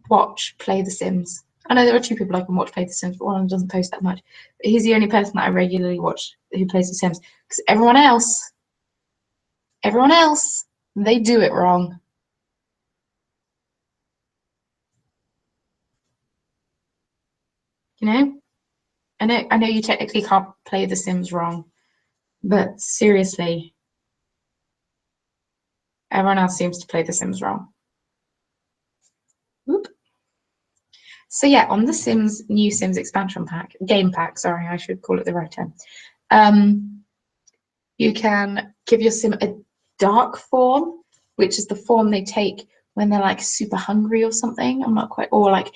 Speaker 1: watch play The Sims. I know there are two people I can watch play The Sims, but one of them doesn't post that much. But he's the only person that I regularly watch who plays The Sims, because everyone else, they do it wrong. You know? I know you technically can't play The Sims wrong, but seriously, everyone else seems to play The Sims wrong. Whoop. So yeah, on the Sims new Sims expansion pack, game pack, sorry, I should call it the right term. You can give your Sim a dark form, which is the form they take when they're like super hungry or something. I'm not quite, or like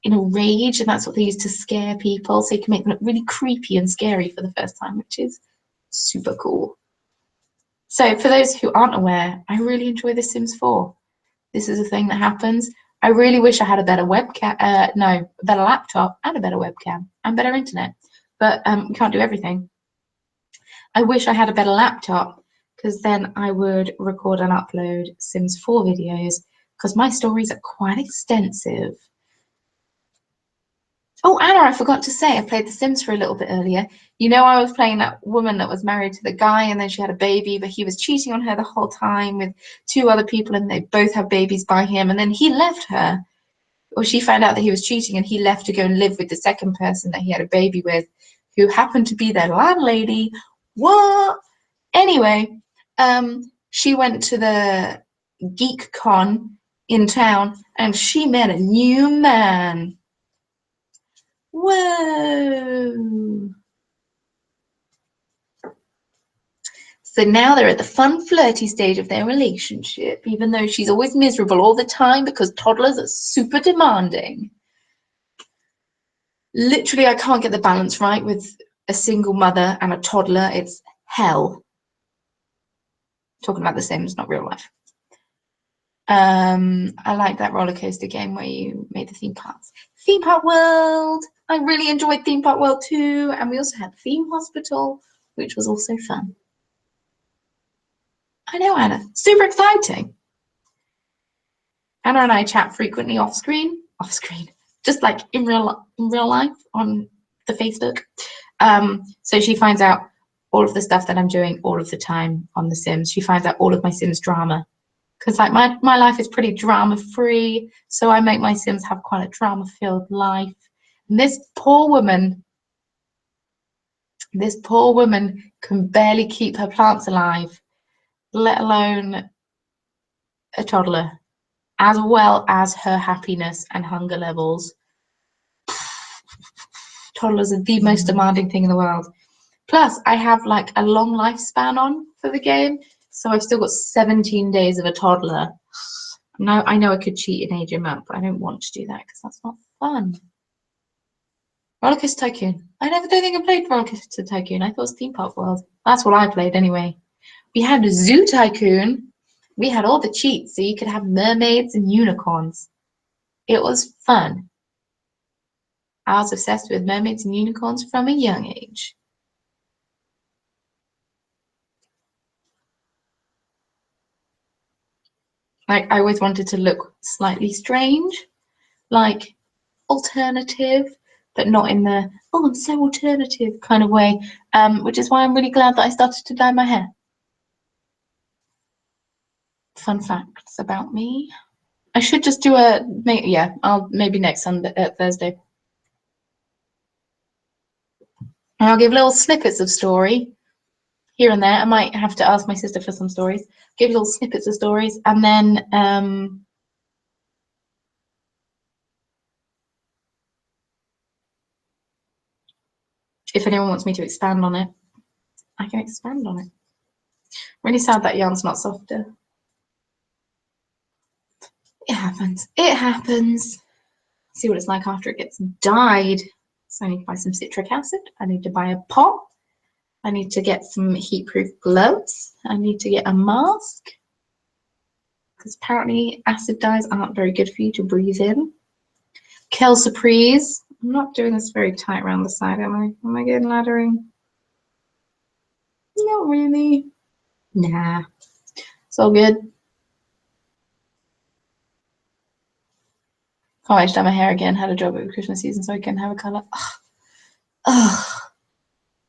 Speaker 1: in a rage, and that's what they use to scare people. So you can make them look really creepy and scary for the first time, which is super cool. So for those who aren't aware, I really enjoy The Sims 4. This is a thing that happens. I really wish I had a better webcam, a better laptop and a better webcam and better internet, but we can't do everything. I wish I had a better laptop, because then I would record and upload Sims 4 videos, because my stories are quite extensive. Oh, Anna, I forgot to say, I played The Sims for a little bit earlier. You know, I was playing that woman that was married to the guy, and then she had a baby, but he was cheating on her the whole time with two other people, and they both have babies by him, and then he left her. Or she found out that he was cheating, and he left to go and live with the second person that he had a baby with, who happened to be their landlady. What? Anyway, she went to the Geek Con in town, and she met a new man. Whoa. So now they're at the fun, flirty stage of their relationship, even though she's always miserable all the time because toddlers are super demanding. Literally, I can't get the balance right with a single mother and a toddler. It's hell. Talking about The Sims, not real life. I like that roller coaster game where you made the theme parks. Theme Park World. I really enjoyed Theme Park World too, and we also had Theme Hospital, which was also fun. I know, Anna. Super exciting. Anna and I chat frequently off screen, just like in real life on the Facebook. So she finds out all of the stuff that I'm doing all of the time on The Sims. She finds out all of my Sims drama, because like my life is pretty drama free, so I make my Sims have quite a drama filled life. And this poor woman can barely keep her plants alive, let alone a toddler, as well as her happiness and hunger levels. Toddlers are the most demanding thing in the world. Plus, I have like a long lifespan on for the game, so I've still got 17 days of a toddler. Now, I know I could cheat and age him up, but I don't want to do that because that's not fun. Rollercoaster Tycoon. Don't think I played Rollercoaster Tycoon. I thought it was Theme Park World. That's what I played anyway. We had Zoo Tycoon. We had all the cheats, so you could have mermaids and unicorns. It was fun. I was obsessed with mermaids and unicorns from a young age. Like, I always wanted to look slightly strange, like alternative, but not in the, oh, I'm so alternative kind of way, which is why I'm really glad that I started to dye my hair. Fun facts about me. I should just do I'll maybe next Thursday. And I'll give little snippets of story here and there. I might have to ask my sister for some stories, give little snippets of stories, and then if anyone wants me to expand on it, I can expand on it. Really sad that yarn's not softer. It happens. It happens. See what it's like after it gets dyed. So I need to buy some citric acid. I need to buy a pot. I need to get some heat-proof gloves. I need to get a mask. Because apparently acid dyes aren't very good for you to breathe in. Kel Surprise. I'm not doing this very tight around the side, am I? Am I getting laddering? Not really. Nah. It's all good. Can't wait to dye my hair again. Had a job at Christmas season so I can have a colour. Ugh.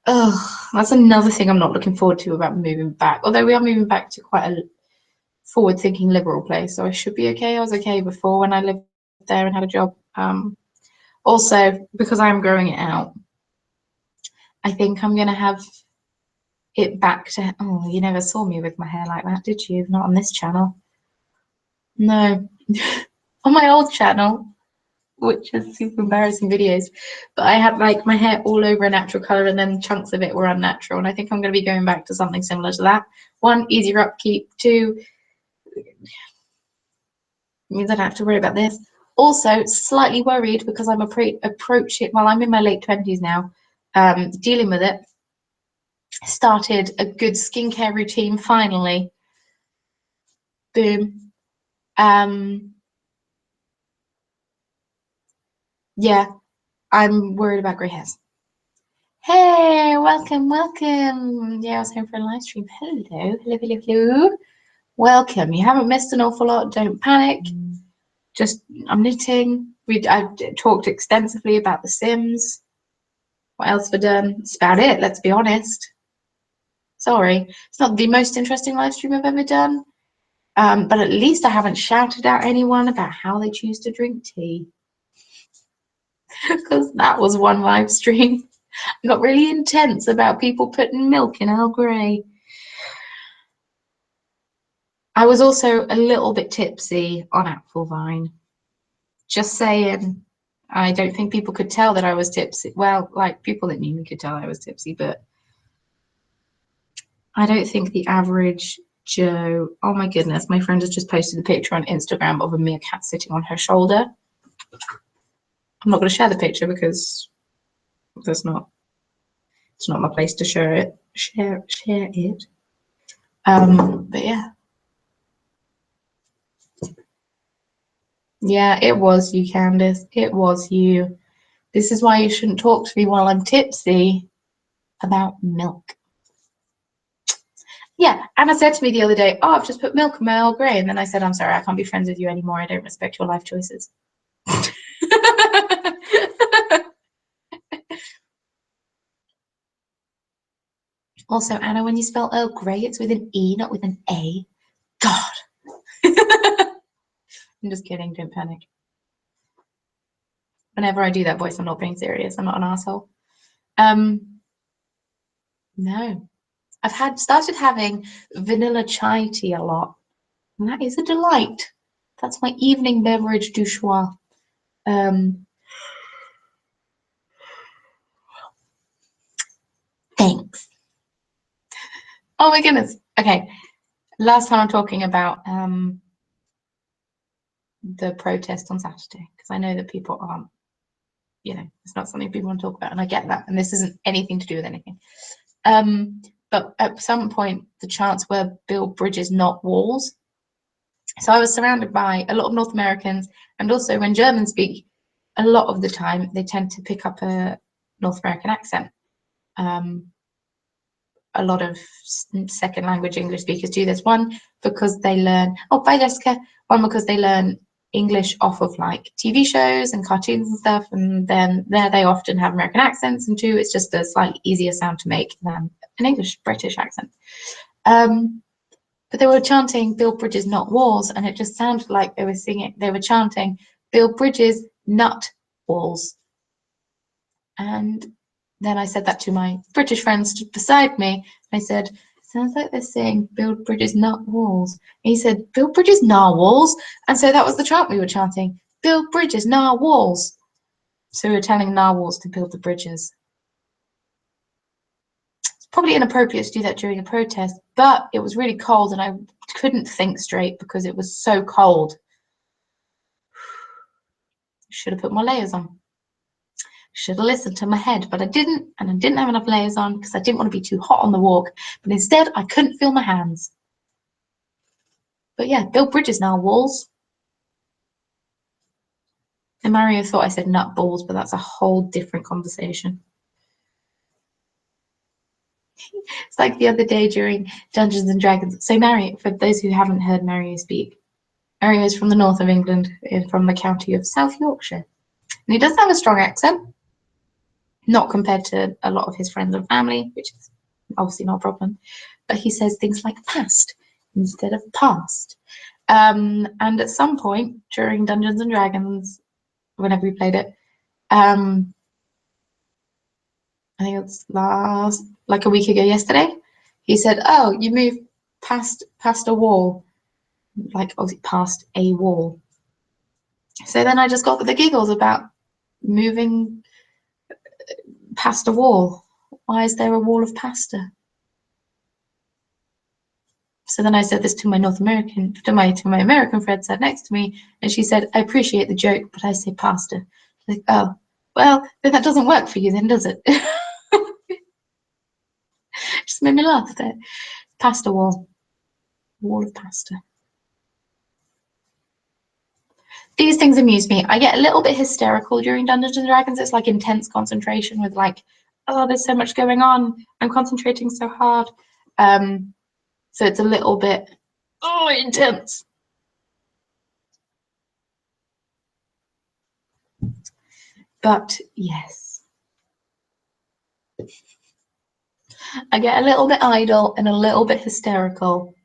Speaker 1: Ugh. That's another thing I'm not looking forward to about moving back. Although we are moving back to quite a forward-thinking liberal place, so I should be okay. I was okay before when I lived there and had a job. Also, because I'm growing it out, I think I'm gonna have it back to. Oh, you never saw me with my hair like that, did you? Not on this channel. No, on my old channel, which is super embarrassing videos. But I had like my hair all over a natural color, and then chunks of it were unnatural. And I think I'm gonna be going back to something similar to that. One, easier upkeep. Two, means I don't have to worry about this. Also, slightly worried because I'm approaching. Well, I'm in my late 20s now, dealing with it. Started a good skincare routine finally. Boom. Yeah, I'm worried about grey hairs. Hey, welcome, welcome. Yeah, I was home for a live stream. Hello, hello, hello, hello. Welcome. You haven't missed an awful lot. Don't panic. Just I'm knitting. I've talked extensively about The Sims. What else have I done? That's about it, let's be honest. Sorry, it's not the most interesting live stream I've ever done, but at least I haven't shouted at anyone about how they choose to drink tea. Because that was one live stream. I got really intense about people putting milk in Earl Grey. I was also a little bit tipsy on Applevine. Just saying. I don't think people could tell that I was tipsy. Well, like people that knew me could tell I was tipsy, but I don't think the average Joe. Oh my goodness, my friend has just posted a picture on Instagram of a meerkat sitting on her shoulder. I'm not going to share the picture because it's not my place to share it. Share it. But yeah. Yeah, it was you, Candice. It was you. This is why you shouldn't talk to me while I'm tipsy about milk. Yeah, Anna said to me the other day, oh, I've just put milk in my Earl Grey. And then I said, I'm sorry, I can't be friends with you anymore. I don't respect your life choices. Also, Anna, when you spell Earl Grey, it's with an E, not with an A. God. I'm just kidding, don't panic. Whenever I do that voice, I'm not being serious. I'm not an asshole. No. I've started having vanilla chai tea a lot. And that is a delight. That's my evening beverage du choix. Thanks. Oh my goodness. Okay. Last time I'm talking about the protest on Saturday, because I know that people aren't, it's not something people want to talk about, and I get that. And this isn't anything to do with anything. But at some point, the chants were build bridges, not walls. So I was surrounded by a lot of North Americans, and also when Germans speak, a lot of the time they tend to pick up a North American accent. A lot of second language English speakers do this. One, because they learn, oh, bye Jessica. One, because they learn English off of like TV shows and cartoons and stuff, and then there they often have American accents. And two, it's just a slightly easier sound to make than an British accent. But they were chanting build bridges, not walls, and it just sounded like they were chanting build bridges, not walls. And then I said that to my British friend stood beside me. I said, sounds like they're saying build bridges, not walls. And he said, build bridges, not walls. And so that was the chant we were chanting, build bridges, not walls. So we were telling narwhals to build the bridges. It's probably inappropriate to do that during a protest, but it was really cold and I couldn't think straight because it was so cold. Should have put more layers on. Should have listened to my head, but I didn't, and I didn't have enough layers on because I didn't want to be too hot on the walk. But instead, I couldn't feel my hands. But yeah, build bridges now, walls. And Mario thought I said nut balls, but that's a whole different conversation. It's like the other day during Dungeons and Dragons. So Mario, for those who haven't heard Mario speak, Mario is from the north of England, from the county of South Yorkshire. And he does have a strong accent, not compared to a lot of his friends and family, which is obviously not a problem. But he says things like past instead of past. And at some point during Dungeons and Dragons, whenever we played it, I think it was like a week ago yesterday, he said, oh, you moved past a wall, like obviously past a wall. So then I just got the giggles about moving past a wall. Why is there a wall of pasta? So then I said this to my my American friend sat next to me, and she said, I appreciate the joke, but I say pasta. Like, oh, well, then that doesn't work for you then, does it? Just made me laugh there. Pasta wall. Wall of pasta. These things amuse me. I get a little bit hysterical during Dungeons and Dragons. It's like intense concentration with like, oh, there's so much going on. I'm concentrating so hard. So it's a little bit, oh, intense. But yes. I get a little bit idle and a little bit hysterical.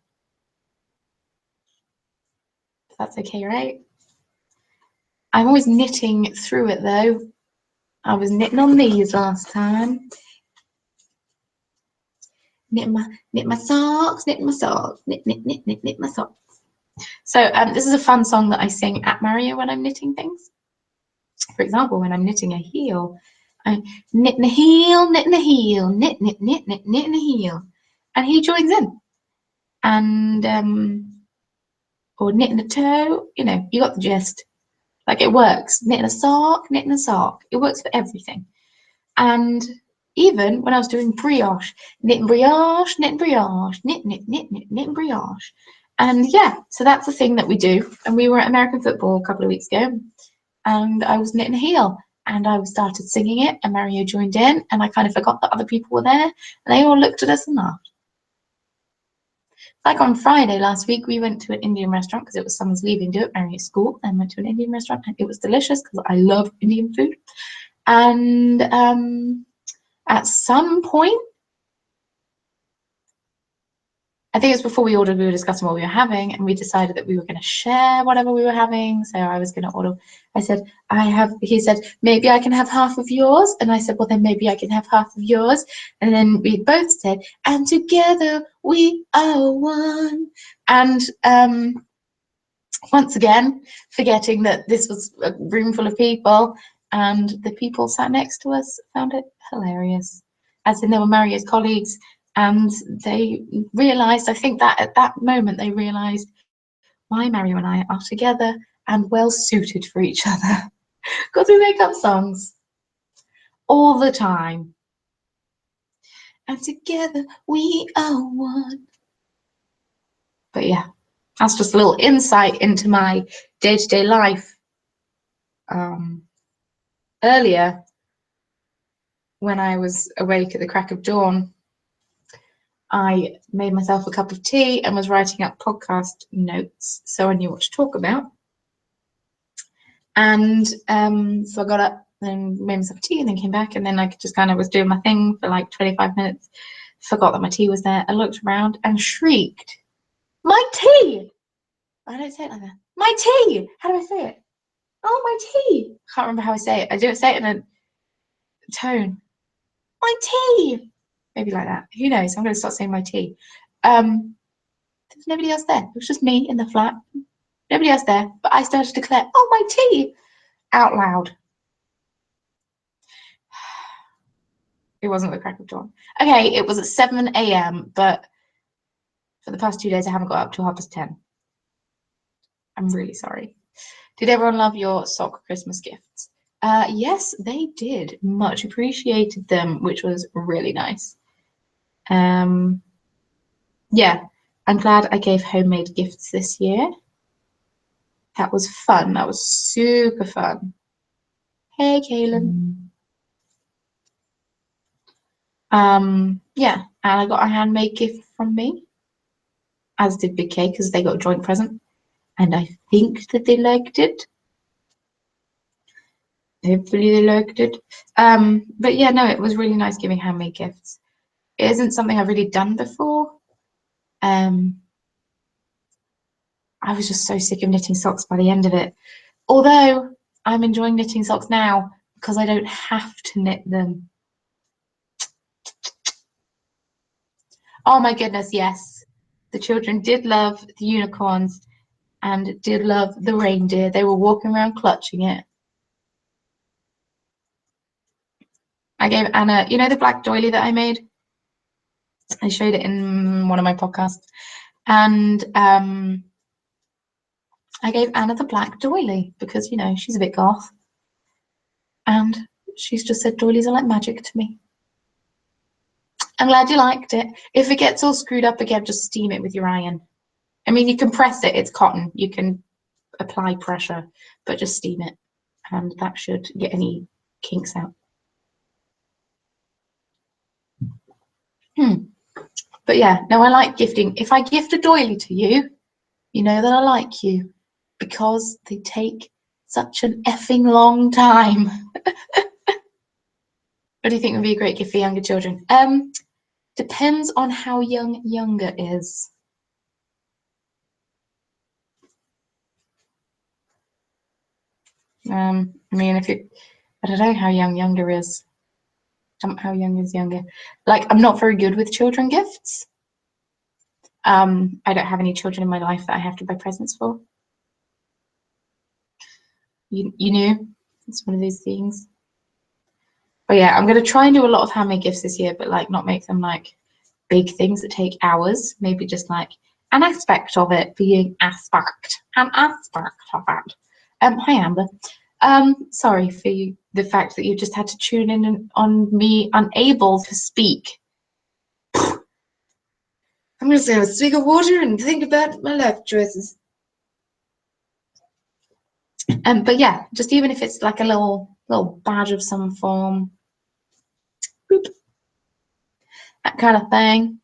Speaker 1: That's okay, right? I'm always knitting through it though. I was knitting on these last time. Knit my socks, knit my socks, knit my socks. So this is a fun song that I sing at Mario when I'm knitting things. For example, when I'm knitting a heel, I knit a heel, knit a heel, knit a heel, and he joins in. And or knitting a toe, you know, you got the gist. Like it works. Knitting a sock, it works for everything. And even when I was doing brioche, knitting brioche, knit brioche. And yeah, so that's the thing that we do. And we were at American football a couple of weeks ago, and I was knitting a heel, and I started singing it, and Mario joined in, and I kind of forgot that other people were there, and they all looked at us and laughed. Like on Friday last week, we went to an Indian restaurant because it was someone's leaving do at Mario's school, and went to an Indian restaurant, and it was delicious because I love Indian food. And at some point, I think it was before we ordered, we were discussing what we were having, and we decided that we were going to share whatever we were having. So I was going to order. I said, he said, maybe I can have half of yours. And I said, well, then maybe I can have half of yours. And then we both said, and together we are one. And once again, forgetting that this was a room full of people, and the people sat next to us found it hilarious. As in, they were Mario's colleagues, and they realised, I think that at that moment, they realised why Mario and I are together and well suited for each other. Because we make up songs all the time. And together we are one. But yeah, that's just a little insight into my day-to-day life. Earlier, when I was awake at the crack of dawn, I made myself a cup of tea and was writing up podcast notes so I knew what to talk about. And so I got up and made myself tea and then came back, and then I just kind of was doing my thing for like 25 minutes, forgot that my tea was there. I looked around and shrieked, my tea! I don't say it like that. My tea! How do I say it? Oh, my tea! Can't remember how I say it. I don't say it in a tone. my tea. Maybe like that. Who knows? I'm going to start saying my tea. There's nobody else there. It was just me in the flat. Nobody else there. But I started to declare, oh, my tea, out loud. It wasn't the crack of dawn. Okay, it was at 7 a.m., but for the past 2 days, I haven't got up till 10:30. I'm really sorry. Did everyone love your sock Christmas gifts? Yes, they did. Much appreciated them, which was really nice. Yeah, I'm glad I gave homemade gifts this year. That was fun. That was super fun. Hey, Kaylin. Yeah, and I got a handmade gift from me, as did Big K, because they got a joint present, and I think that they liked it. Hopefully they liked it. But yeah, no, it was really nice giving handmade gifts. It isn't something I've really done before. I was just so sick of knitting socks by the end of it. Although I'm enjoying knitting socks now because I don't have to knit them. Oh my goodness, yes. The children did love the unicorns and did love the reindeer. They were walking around clutching it. I gave Anna, you know the black doily that I made? I showed it in one of my podcasts. And I gave Anna the black doily because, you know, she's a bit goth. And she's just said doilies are like magic to me. I'm glad you liked it. If it gets all screwed up again, just steam it with your iron. I mean, you can press it, it's cotton. You can apply pressure, but just steam it. And that should get any kinks out. But yeah, no, I like gifting. If I gift a doily to you, you know that I like you because they take such an effing long time. What do you think would be a great gift for younger children? Depends on how young younger is. I mean, if you, I don't know how young younger is. How young is younger? Like, I'm not very good with children gifts. I don't have any children in my life that I have to buy presents for. You knew? It's one of those things. But yeah, I'm going to try and do a lot of handmade gifts this year, but like not make them like big things that take hours. Maybe just like an aspect of it being an aspect of it. Hi Amber. Sorry for you, the fact that you just had to tune in on me unable to speak. I'm just gonna have a swig of water and think about my life choices. But yeah, just even if it's like a little badge of some form, boop, that kind of thing.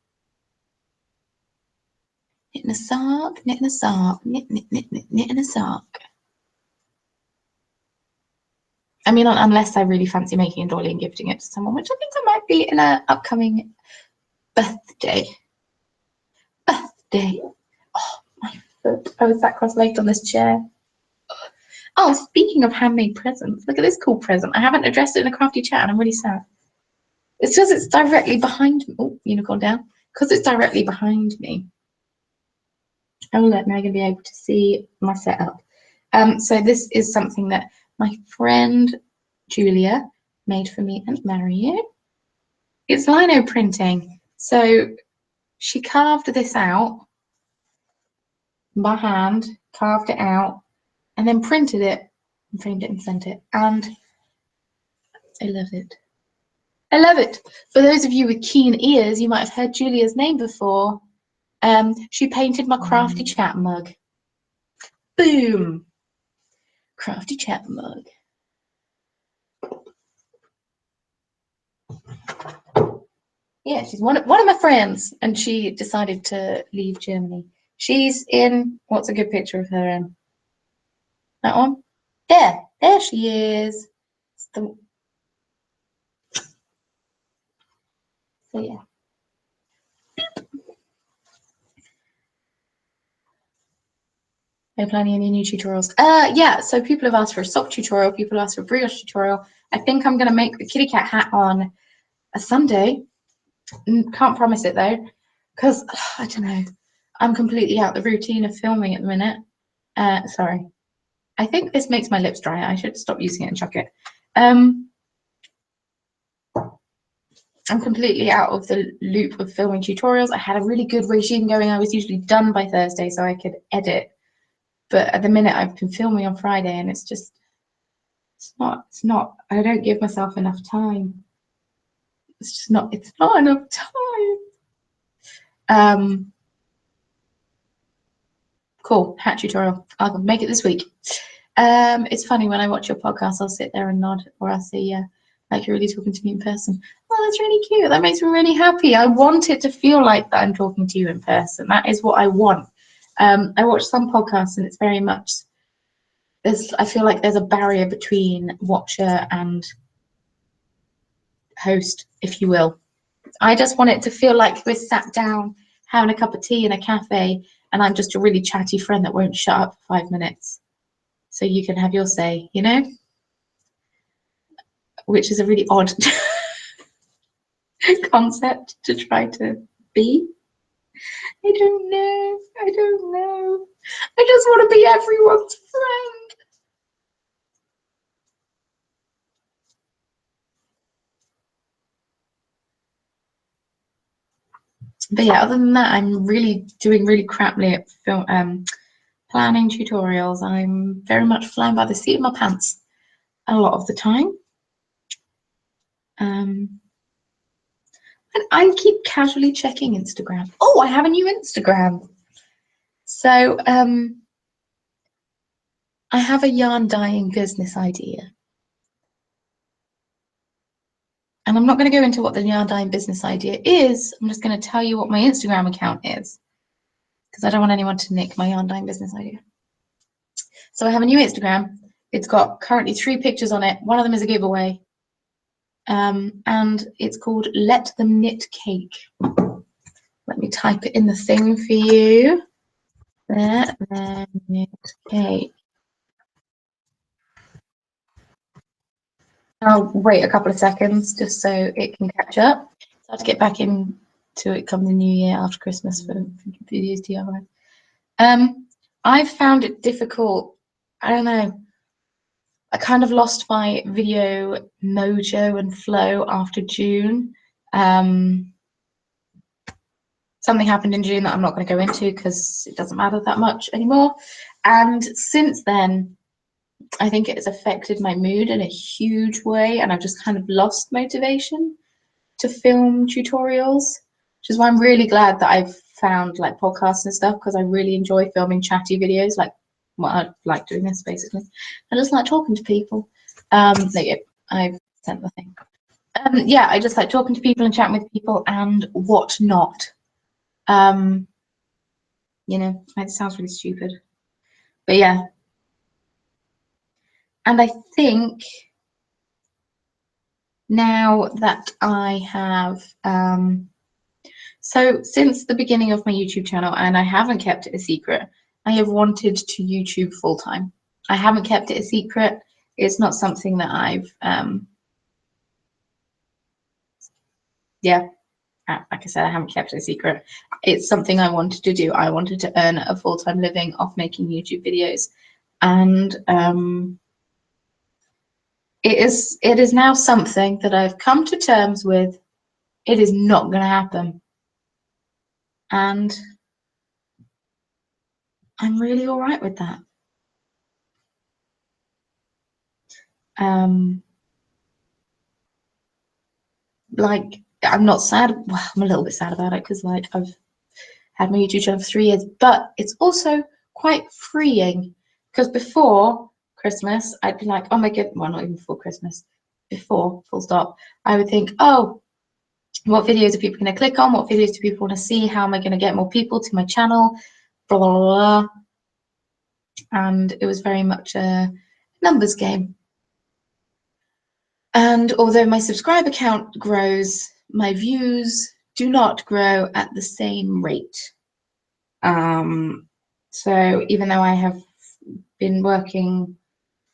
Speaker 1: Knitting a sock, knitting a sock, knitting a sock. I mean, unless I really fancy making a doily and gifting it to someone, which I think I might be in an upcoming birthday. Oh, my foot. I was that cross-legged on this chair. Oh, speaking of handmade presents, look at this cool present. I haven't addressed it in a crafty chat and I'm really sad. It's just it's directly behind me. Oh, unicorn down. Because it's directly behind me. I will let Megan be able to see my setup. So this is something that my friend Julia made for me and Marion. It's lino printing. So she carved this out by hand, carved it out, and then printed it and framed it and sent it. And I love it. I love it. For those of you with keen ears, you might have heard Julia's name before. She painted my crafty chat mug. Boom. Crafty chat mug. Yeah, she's one of my friends, and she decided to leave Germany. She's in, what's a good picture of her in? That one? There she is. So yeah. Are you planning any new tutorials? Yeah, so people have asked for a sock tutorial, people have asked for a brioche tutorial. I think I'm gonna make the kitty cat hat on a Sunday. Can't promise it though, because I don't know. I'm completely out the routine of filming at the minute. Sorry. I think this makes my lips dry. I should stop using it and chuck it. I'm completely out of the loop of filming tutorials. I had a really good regime going. I was usually done by Thursday so I could edit. But at the minute I've been filming on Friday and it's just, it's not, I don't give myself enough time. It's not enough time. Cool, hat tutorial. I'll make it this week. It's funny when I watch your podcast, I'll sit there and nod, or I'll say, yeah, like you're really talking to me in person. Oh, that's really cute. That makes me really happy. I want it to feel like that I'm talking to you in person. That is what I want. I watch some podcasts and it's very much, I feel like there's a barrier between watcher and host, if you will. I just want it to feel like we're sat down having a cup of tea in a cafe and I'm just a really chatty friend that won't shut up for 5 minutes. So you can have your say, you know? Which is a really odd concept to try to be. I don't know. I don't know. I just want to be everyone's friend. But yeah, other than that, I'm really doing really craply at planning tutorials. I'm very much flying by the seat of my pants a lot of the time. And I keep casually checking Instagram. Oh, I have a new Instagram. So I have a yarn dyeing business idea. And I'm not going to go into what the yarn dyeing business idea is. I'm just going to tell you what my Instagram account is, because I don't want anyone to nick my yarn dyeing business idea. So I have a new Instagram. It's got currently 3 pictures on it. One of them is a giveaway. And it's called Let Them Knit Cake. Let me type it in the thing for you. Let Them Knit Cake. I'll wait a couple of seconds just so it can catch up. So I have to get back into it come the new year after Christmas for videos DIY. I've found it difficult. I don't know. I kind of lost my video mojo and flow after June. Something happened in June that I'm not going to go into because it doesn't matter that much anymore. And since then, I think it has affected my mood in a huge way, and I've just kind of lost motivation to film tutorials, which is why I'm really glad that I've found like podcasts and stuff, because I really enjoy filming chatty videos. Like, well, I like doing this basically. I just like talking to people. There you go. I've sent the thing. Yeah, I just like talking to people and chatting with people and whatnot. You know, it sounds really stupid, but yeah. And I think now that I have, so since the beginning of my YouTube channel, and I haven't kept it a secret, I have wanted to YouTube full time. I haven't kept it a secret. It's not something that I've, yeah, like I said, I haven't kept it a secret. It's something I wanted to do. I wanted to earn a full-time living off making YouTube videos. And it is now something that I've come to terms with. It is not going to happen. And I'm really all right with that. Like, I'm not sad. Well, I'm a little bit sad about it because like I've had my YouTube channel for 3 years, but it's also quite freeing, because before Christmas I'd be like, oh my god, well, not even before Christmas, before full stop, I would think, oh, what videos are people going to click on? What videos do people want to see? How am I going to get more people to my channel? Blah, blah, blah. And it was very much a numbers game. And although my subscriber count grows, my views do not grow at the same rate. So even though I have been working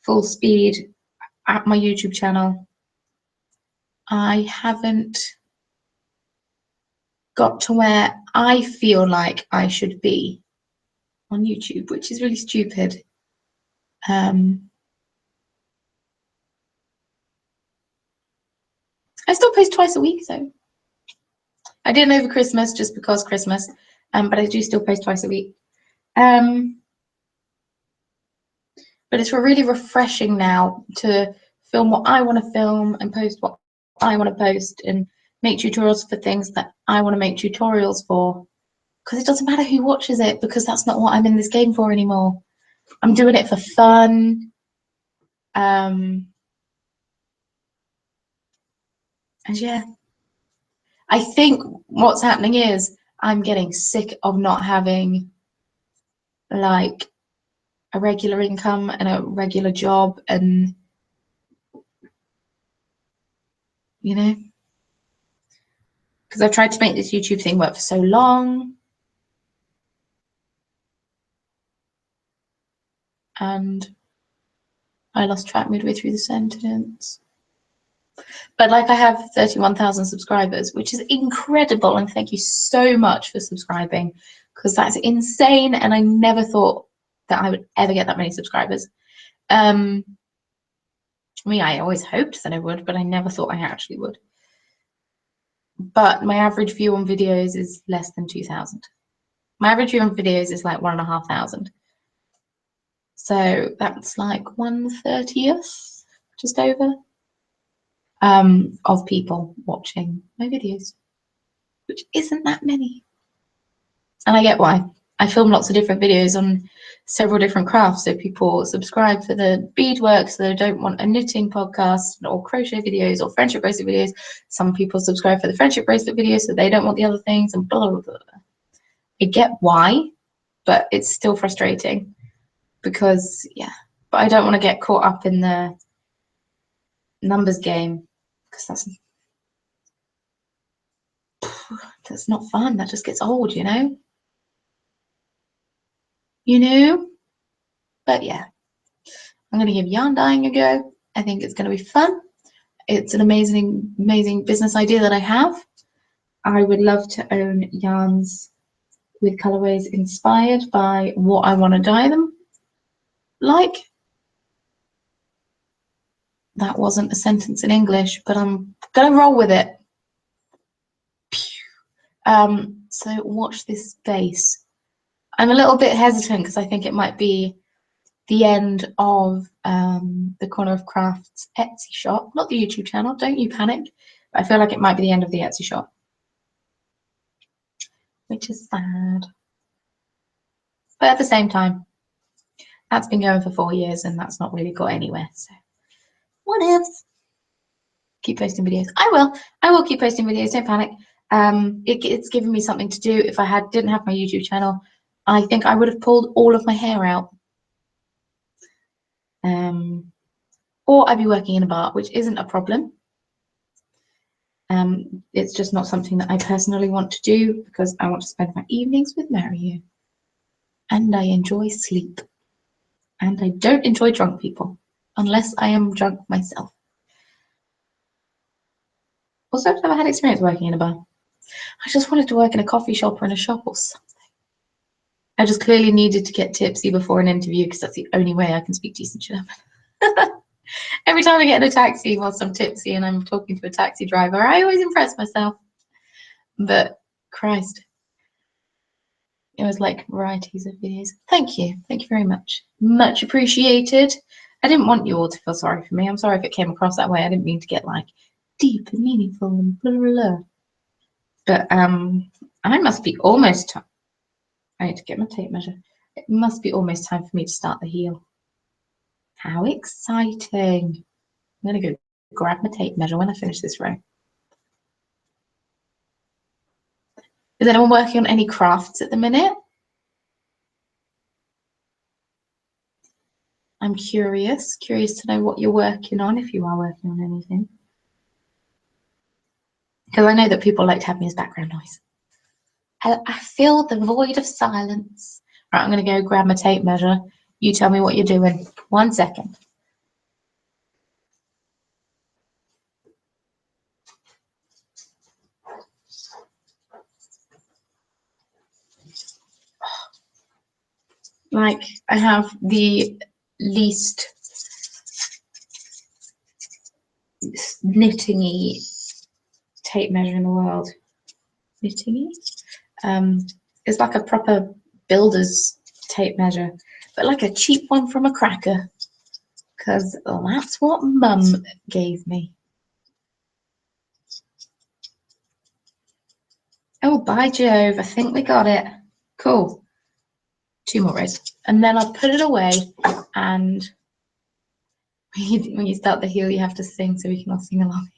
Speaker 1: full speed at my YouTube channel, I haven't got to where I feel like I should be on YouTube, which is really stupid. I still post twice a week though. I didn't over Christmas just because Christmas, but I do still post twice a week. But it's really refreshing now to film what I want to film and post what I want to post and make tutorials for things that I want to make tutorials for. Because it doesn't matter who watches it, because that's not what I'm in this game for anymore. I'm doing it for fun. And yeah, I think what's happening is I'm getting sick of not having like a regular income and a regular job, and you know, because I've tried to make this YouTube thing work for so long, and I lost track midway through the sentence. But like, I have 31,000 subscribers, which is incredible, and thank you so much for subscribing, because that's insane, and I never thought that I would ever get that many subscribers. I mean, I always hoped that I would, but I never thought I actually would. But my average view on videos is less than 2,000. My average view on videos is like 1,500. So that's like 1/30th, just over, of people watching my videos, which isn't that many. And I get why. I film lots of different videos on several different crafts, so people subscribe for the beadwork, so they don't want a knitting podcast or crochet videos or friendship bracelet videos. Some people subscribe for the friendship bracelet videos, so they don't want the other things, and blah, blah, blah. I get why, but it's still frustrating because, yeah, but I don't want to get caught up in the numbers game, because that's not fun. That just gets old, you know? But yeah, I'm going to give yarn dyeing a go. I think it's going to be fun. It's an amazing, amazing business idea that I have. I would love to own yarns with colorways inspired by what I want to dye them like. That wasn't a sentence in English, but I'm going to roll with it. So watch this space. I'm a little bit hesitant because I think it might be the end of the Corner of Crafts Etsy shop, not the YouTube channel, don't you panic. But I feel like it might be the end of the Etsy shop, which is sad. But at the same time, that's been going for 4 years and that's not really got anywhere. So what ifs? Keep posting videos. I will keep posting videos, don't panic. It's given me something to do. If I didn't have my YouTube channel, I think I would have pulled all of my hair out. Or I'd be working in a bar, which isn't a problem. It's just not something that I personally want to do because I want to spend my evenings with Mario. And I enjoy sleep. And I don't enjoy drunk people, unless I am drunk myself. Also, I've never had experience working in a bar. I just wanted to work in a coffee shop or in a shop or something. I just clearly needed to get tipsy before an interview because that's the only way I can speak decent German. Every time I get in a taxi whilst I'm tipsy and I'm talking to a taxi driver, I always impress myself. But Christ, it was like varieties of videos. Thank you very much. Much appreciated. I didn't want you all to feel sorry for me. I'm sorry if it came across that way. I didn't mean to get like deep and meaningful and blah blah blah. But I must be almost. I need to get my tape measure. It must be almost time for me to start the heel. How exciting! I'm gonna go grab my tape measure when I finish this row. Is anyone working on any crafts at the minute? I'm curious to know what you're working on, if you are working on anything. Because I know that people like to have me as background noise. I feel the void of silence. Right, I'm going to go grab my tape measure. You tell me what you're doing. 1 second. Like, I have the least knitting-y tape measure in the world. Knitting-y? It's like a proper builder's tape measure, but like a cheap one from a cracker, because that's what Mum gave me. Oh, by Jove, I think we got it. Cool. 2 more rows. And then I'll put it away, and when you start the heel, you have to sing so we can all sing along.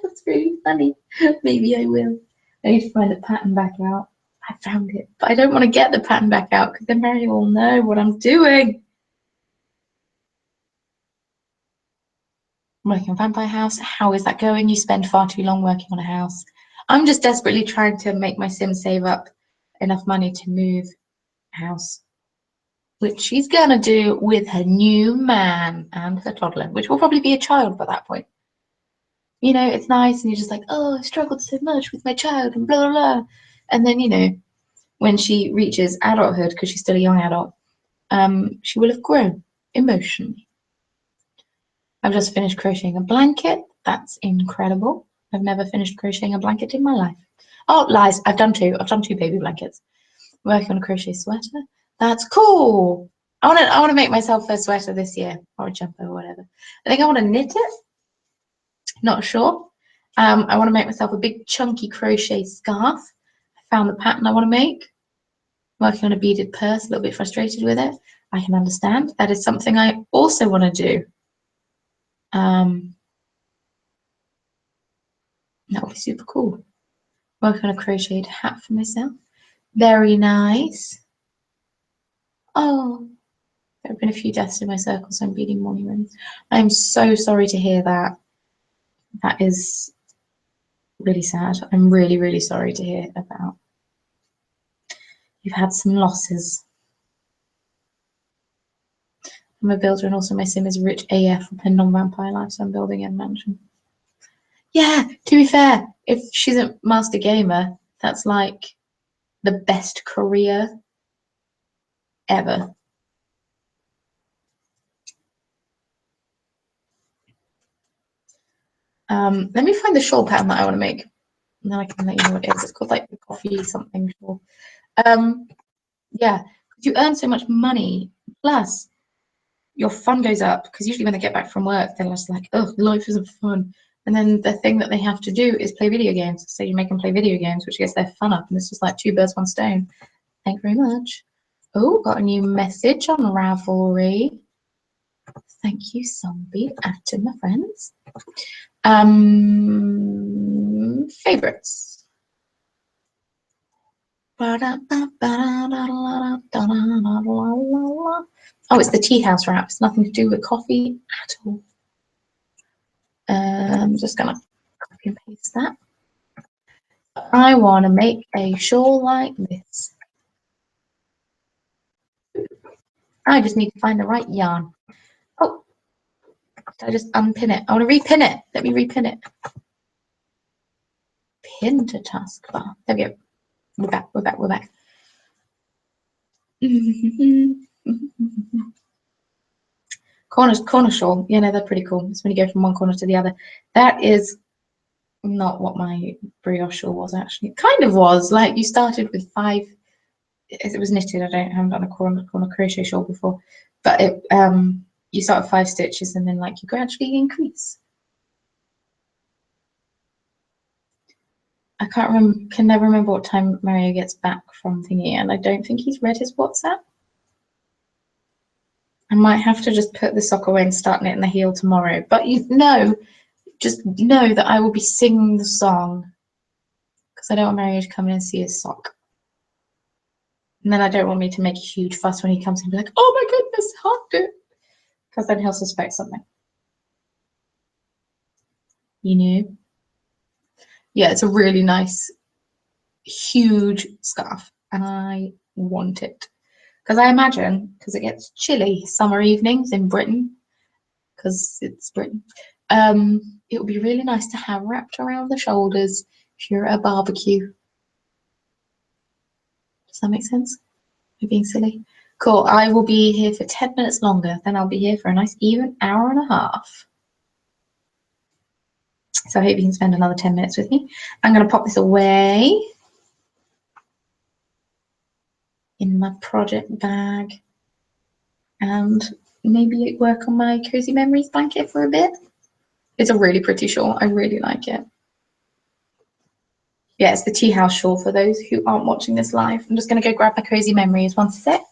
Speaker 1: That's really funny. Maybe I will. I need to find the pattern back out. I found it, but I don't want to get the pattern back out because then Mary will know what I'm doing. I'm working on Vampire House. How is that going? You spend far too long working on a house. I'm just desperately trying to make my sim save up enough money to move house, which she's gonna do with her new man and her toddler, which will probably be a child by that point. You know, it's nice, and you're just like, oh, I struggled so much with my child, and blah, blah, blah. And then, you know, when she reaches adulthood, because she's still a young adult, she will have grown emotionally. I've just finished crocheting a blanket. That's incredible. I've never finished crocheting a blanket in my life. Oh, lies. I've done 2. I've done 2 baby blankets. I'm working on a crochet sweater. That's cool. I want to make myself a sweater this year, or a jumper, or whatever. I think I want to knit it. Not sure. I want to make myself a big chunky crochet scarf. I found the pattern I want to make. Working on a beaded purse, a little bit frustrated with it. I can understand. That is something I also want to do. That would be super cool. Working on a crocheted hat for myself. Very nice. Oh, there have been a few deaths in my circle, so I'm beading morning rooms. I'm so sorry to hear that. That is really sad. I'm really, really sorry to hear about. You've had some losses. I'm a builder, and also my sim is rich AF with her non-vampire life, so I'm building a mansion. Yeah, to be fair, if she's a master gamer, that's like the best career ever. Let me find the shawl pattern that I want to make, and then I can let you know what it is. It's called like the coffee something shawl. Yeah, you earn so much money, plus your fun goes up, because usually when they get back from work, they're just like, oh, life isn't fun. And then the thing that they have to do is play video games. So you make them play video games, which gets their fun up, and it's just like 2 birds, 1 stone. Thank you very much. Oh, got a new message on Ravelry. Thank you, Zombie. Add to my friends. Favorites. Oh, it's the tea house wrap. It's nothing to do with coffee at all. I'm just gonna copy and paste that. I want to make a shawl like this. I just need to find the right yarn. Oh, did I just unpin it? I want to repin it. Let me repin it. Pin to taskbar. There we go. We're back. We're back. We're back. Corner shawl. Yeah, no, they're pretty cool. It's when you go from one corner to the other. That is not what my brioche shawl was actually. It kind of was. Like you started with 5. It was knitted. I haven't done a corner crochet shawl before, but it you start with 5 stitches and then like you gradually increase. I can never remember what time Mario gets back from thingy, and I don't think he's read his WhatsApp. I might have to just put the sock away and start knitting the heel tomorrow. But just know that I will be singing the song, because I don't want Mario to come in and see his sock. And then I don't want me to make a huge fuss when he comes in and be like, oh my goodness, hugged it. Because then he'll suspect something. You know? Yeah, it's a really nice, huge scarf, and I want it. Because I imagine, because it gets chilly summer evenings in Britain, because it's Britain, it would be really nice to have wrapped around the shoulders if you're at a barbecue. Does that make sense? You're being silly. Cool. I will be here for 10 minutes longer. Then I'll be here for a nice even hour and a half. So I hope you can spend another 10 minutes with me. I'm going to pop this away in my project bag and maybe work on my Cozy Memories blanket for a bit. It's a really pretty shawl. I really like it. Yeah, it's the tea house shawl for those who aren't watching this live. I'm just going to go grab my Cozy Memories. One sec.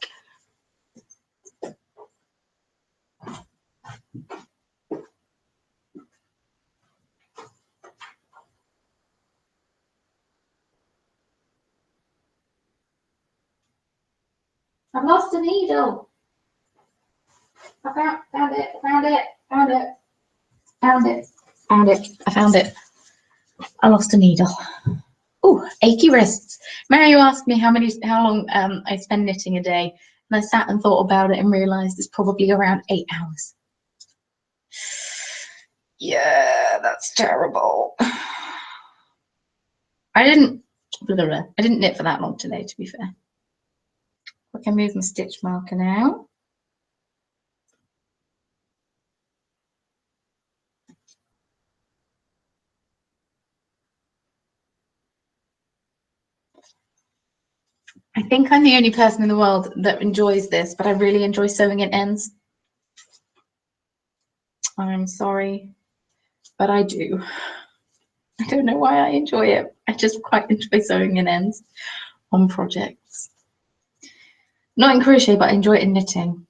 Speaker 1: I've lost a needle. I found it. I found it. I lost a needle. Ooh, achy wrists. Mario asked me how long I spend knitting a day, and I sat and thought about it and realised it's probably around 8 hours. Yeah, that's terrible. I didn't knit for that long today, to be fair. I can move my stitch marker now. I think I'm the only person in the world that enjoys this, but I really enjoy sewing in ends. I'm sorry, but I do. I don't know why I enjoy it. I just quite enjoy sewing in ends on projects. Not in crochet, but I enjoy it in knitting.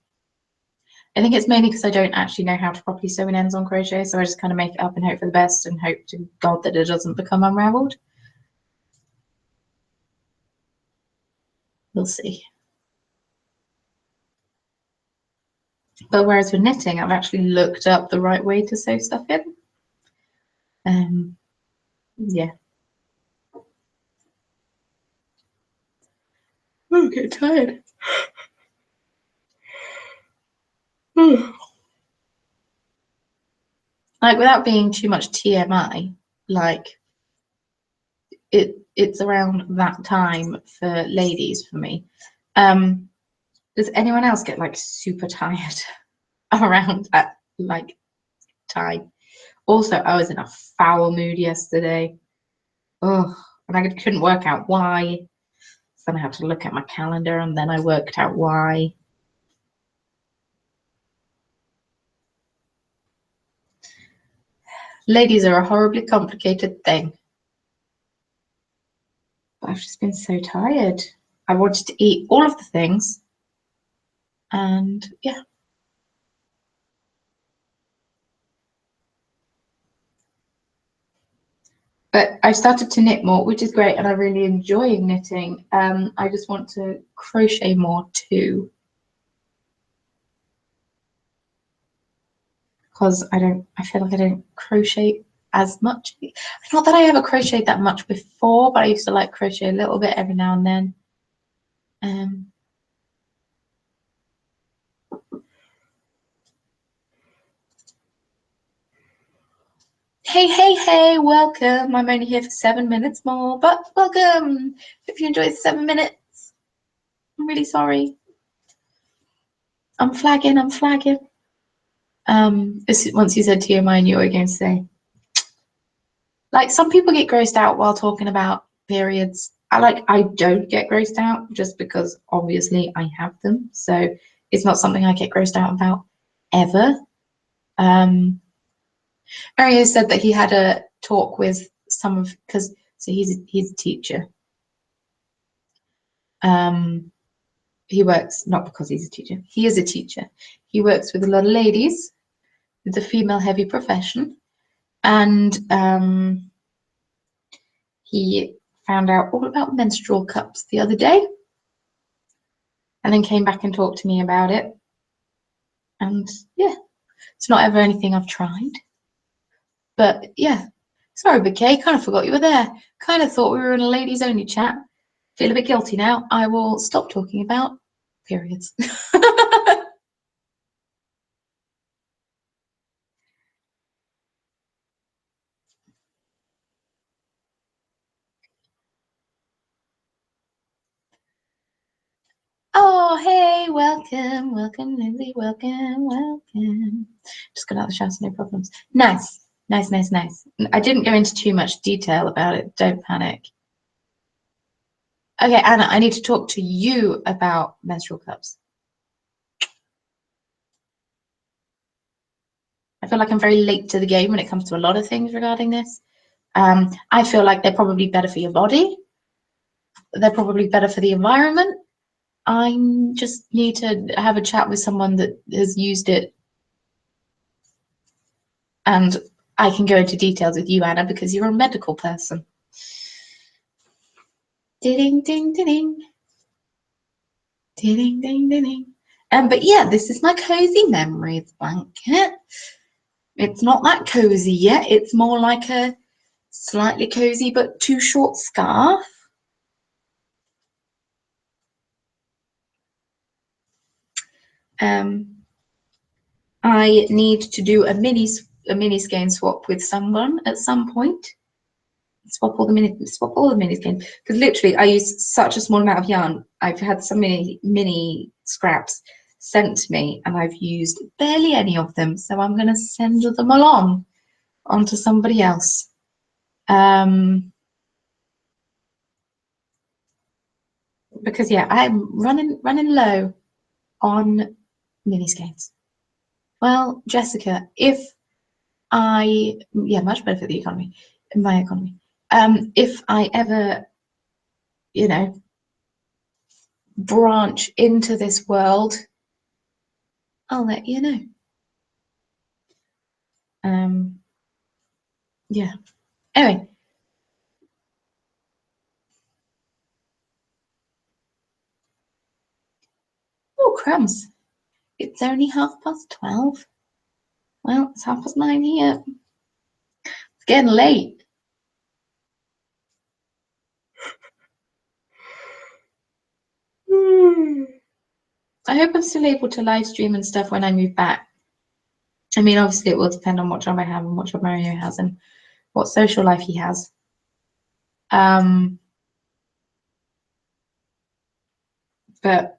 Speaker 1: I think it's mainly because I don't actually know how to properly sew in ends on crochet, so I just kind of make it up and hope for the best and hope to God that it doesn't become unraveled. We'll see. But whereas with knitting, I've actually looked up the right way to sew stuff in. Yeah. I'm getting tired. Like, without being too much TMI, like it's around that time for ladies for me. Does anyone else get like super tired around that like time? Also, I was in a foul mood yesterday. Ugh, and I couldn't work out why. So then I had to look at my calendar and then I worked out why. Ladies are a horribly complicated thing. But I've just been so tired. I wanted to eat all of the things. And yeah. But I started to knit more, which is great, and I really enjoy knitting. I just want to crochet more too. Because I feel like I don't crochet as much. Not that I ever crocheted that much before, but I used to like crochet a little bit every now and then. Hey, welcome. I'm only here for 7 minutes more, but welcome. Hope you enjoyed the 7 minutes. I'm really sorry. I'm flagging. Once you said TMI, I knew what you were going to say. Like, some people get grossed out while talking about periods. I don't get grossed out just because obviously I have them. So it's not something I get grossed out about ever. Mario said that he had a talk with so he's a teacher. He works, not because he's a teacher, he is a teacher. He works with a lot of ladies. It's a female heavy profession. And he found out all about menstrual cups the other day and then came back and talked to me about it. And yeah, it's not ever anything I've tried. But yeah, sorry, Big K, kind of forgot you were there. Kind of thought we were in a ladies only chat. Feel a bit guilty now. I will stop talking about periods. Oh, hey, welcome, welcome, Lindsay, welcome, welcome. Just got out of the shower, no problems. Nice, nice, nice, nice. I didn't go into too much detail about it. Don't panic. Okay, Anna, I need to talk to you about menstrual cups. I feel like I'm very late to the game when it comes to a lot of things regarding this. I feel like they're probably better for your body. They're probably better for the environment. I just need to have a chat with someone that has used it, and I can go into details with you, Anna, because you're a medical person. Ding, ding, ding, ding. Ding, ding, ding, ding. But yeah, this is my cozy memories blanket. It's not that cozy yet. It's more like a slightly cozy but too short scarf. I need to do a mini skein swap with someone at some point. Swap all the mini skeins, because literally I use such a small amount of yarn. I've had so mini scraps sent to me, and I've used barely any of them. So I'm going to send them along onto somebody else. Because yeah, I'm running low on mini skeins. Well, Jessica, if much better for the economy, my economy. If I ever, branch into this world, I'll let you know. Yeah. Anyway. Oh, crumbs. It's only 12:30. Well, it's 9:30 here. It's getting late. I hope I'm still able to live stream and stuff when I move back. I mean, obviously it will depend on what job I have and what job Mario has and what social life he has. But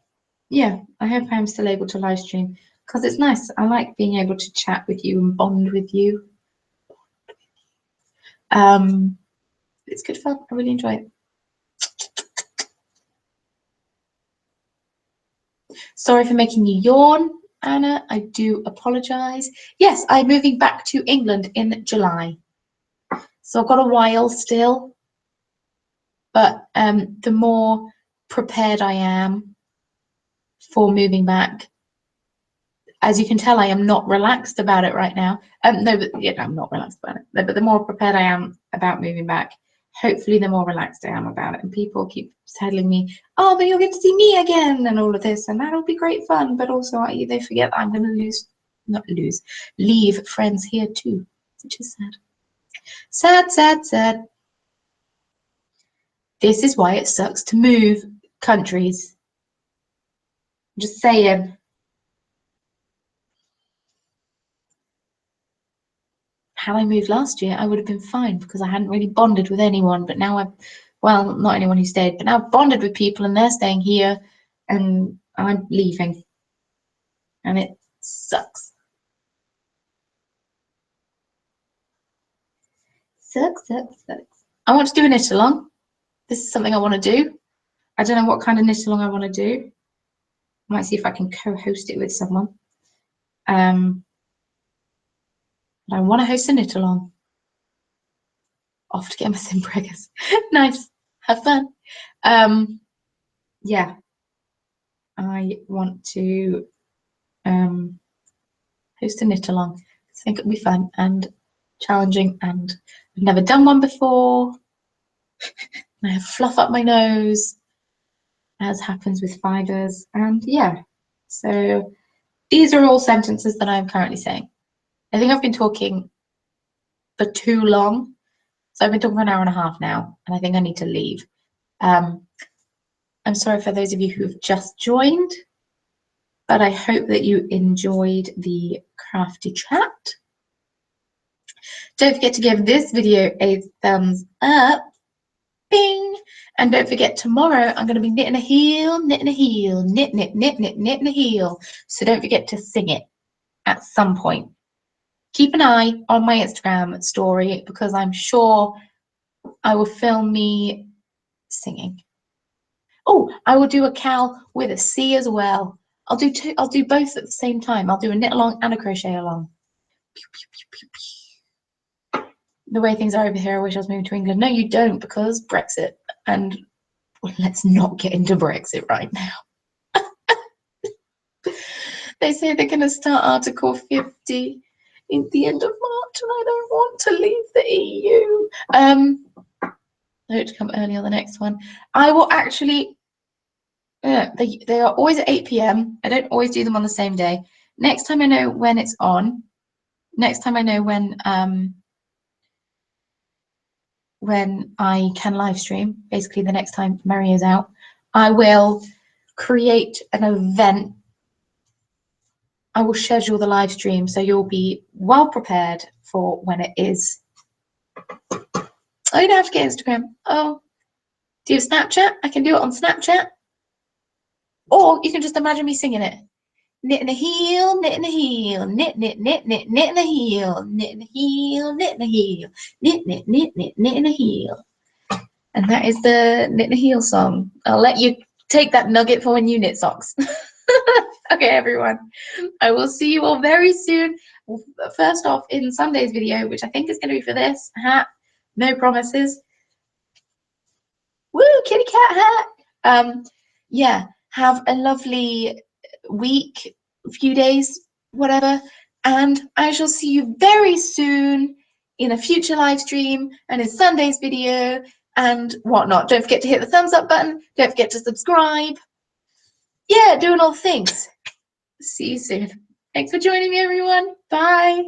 Speaker 1: yeah, I hope I'm still able to live stream because it's nice. I like being able to chat with you and bond with you. It's good fun. I really enjoy it. Sorry for making you yawn, Anna. I do apologise. Yes, I'm moving back to England in July. So I've got a while still. But the more prepared I am for moving back, as you can tell, I am not relaxed about it right now. No, but yeah, I'm not relaxed about it. But the more prepared I am about moving back, hopefully the more relaxed I am about it. And people keep telling me, oh, but you'll get to see me again and all of this, and that'll be great fun. But also, they forget that I'm going to leave friends here too, which is sad. Sad, sad, sad. This is why it sucks to move countries. Just saying. Had I moved last year, I would have been fine because I hadn't really bonded with anyone. But now well, not anyone who stayed, but now I've bonded with people and they're staying here and I'm leaving. And it sucks. Sucks, sucks, sucks. I want to do a knit along. This is something I want to do. I don't know what kind of knit along I want to do. I might see if I can co-host it with someone. But I want to host a knit along. Off to get my sim preggers. Nice. Have fun. Yeah. I want to host a knit along. I think it'll be fun and challenging, and I've never done one before. I have fluff up my nose, as happens with fibers, and yeah. So these are all sentences that I'm currently saying. I think I've been talking for too long. So I've been talking for an hour and a half now, and I think I need to leave. I'm sorry for those of you who have just joined, but I hope that you enjoyed the crafty chat. Don't forget to give this video a thumbs up, bing, And don't forget, tomorrow I'm going to be knitting a heel, knitting a heel, knit, knit, knit, knit, knitting a heel. So don't forget to sing it at some point. Keep an eye on my Instagram story because I'm sure I will film me singing. Oh, I will do a cowl with a C as well. I'll do two. I'll do both at the same time. I'll do a knit along and a crochet along. The way things are over here, I wish I was moving to England. No, you don't, because Brexit. And let's not get into Brexit right now. They say they're going to start Article 50 in the end of March, and I don't want to leave the EU. I hope to come early on the next one. I will actually. They are always at 8 p.m. I don't always do them on the same day. Next time I know when it's on. Next time I know when I can live stream, basically the next time Mary is out, I will create an event. I will schedule the live stream so you'll be well prepared for when it is. Oh, you don't have to get Instagram. Oh, do you have Snapchat? I can do it on Snapchat. Or you can just imagine me singing it. Knitting a heel, knitting a heel, knit, knit, knit, knit, knitting a heel, knitting a heel, knitting a heel, knit, knit, knit, knit, knitting a heel. And that is the knitting a heel song. I'll let you take that nugget for when you knit socks. Okay, everyone. I will see you all very soon. First off, in Sunday's video, which I think is going to be for this hat. No promises. Woo, kitty cat hat. Yeah, have a lovely week, few days, whatever. And I shall see you very soon in a future live stream and in Sunday's video and whatnot. Don't forget to hit the thumbs up button. Don't forget to subscribe. Yeah, doing all the things. See you soon. Thanks for joining me, everyone. Bye.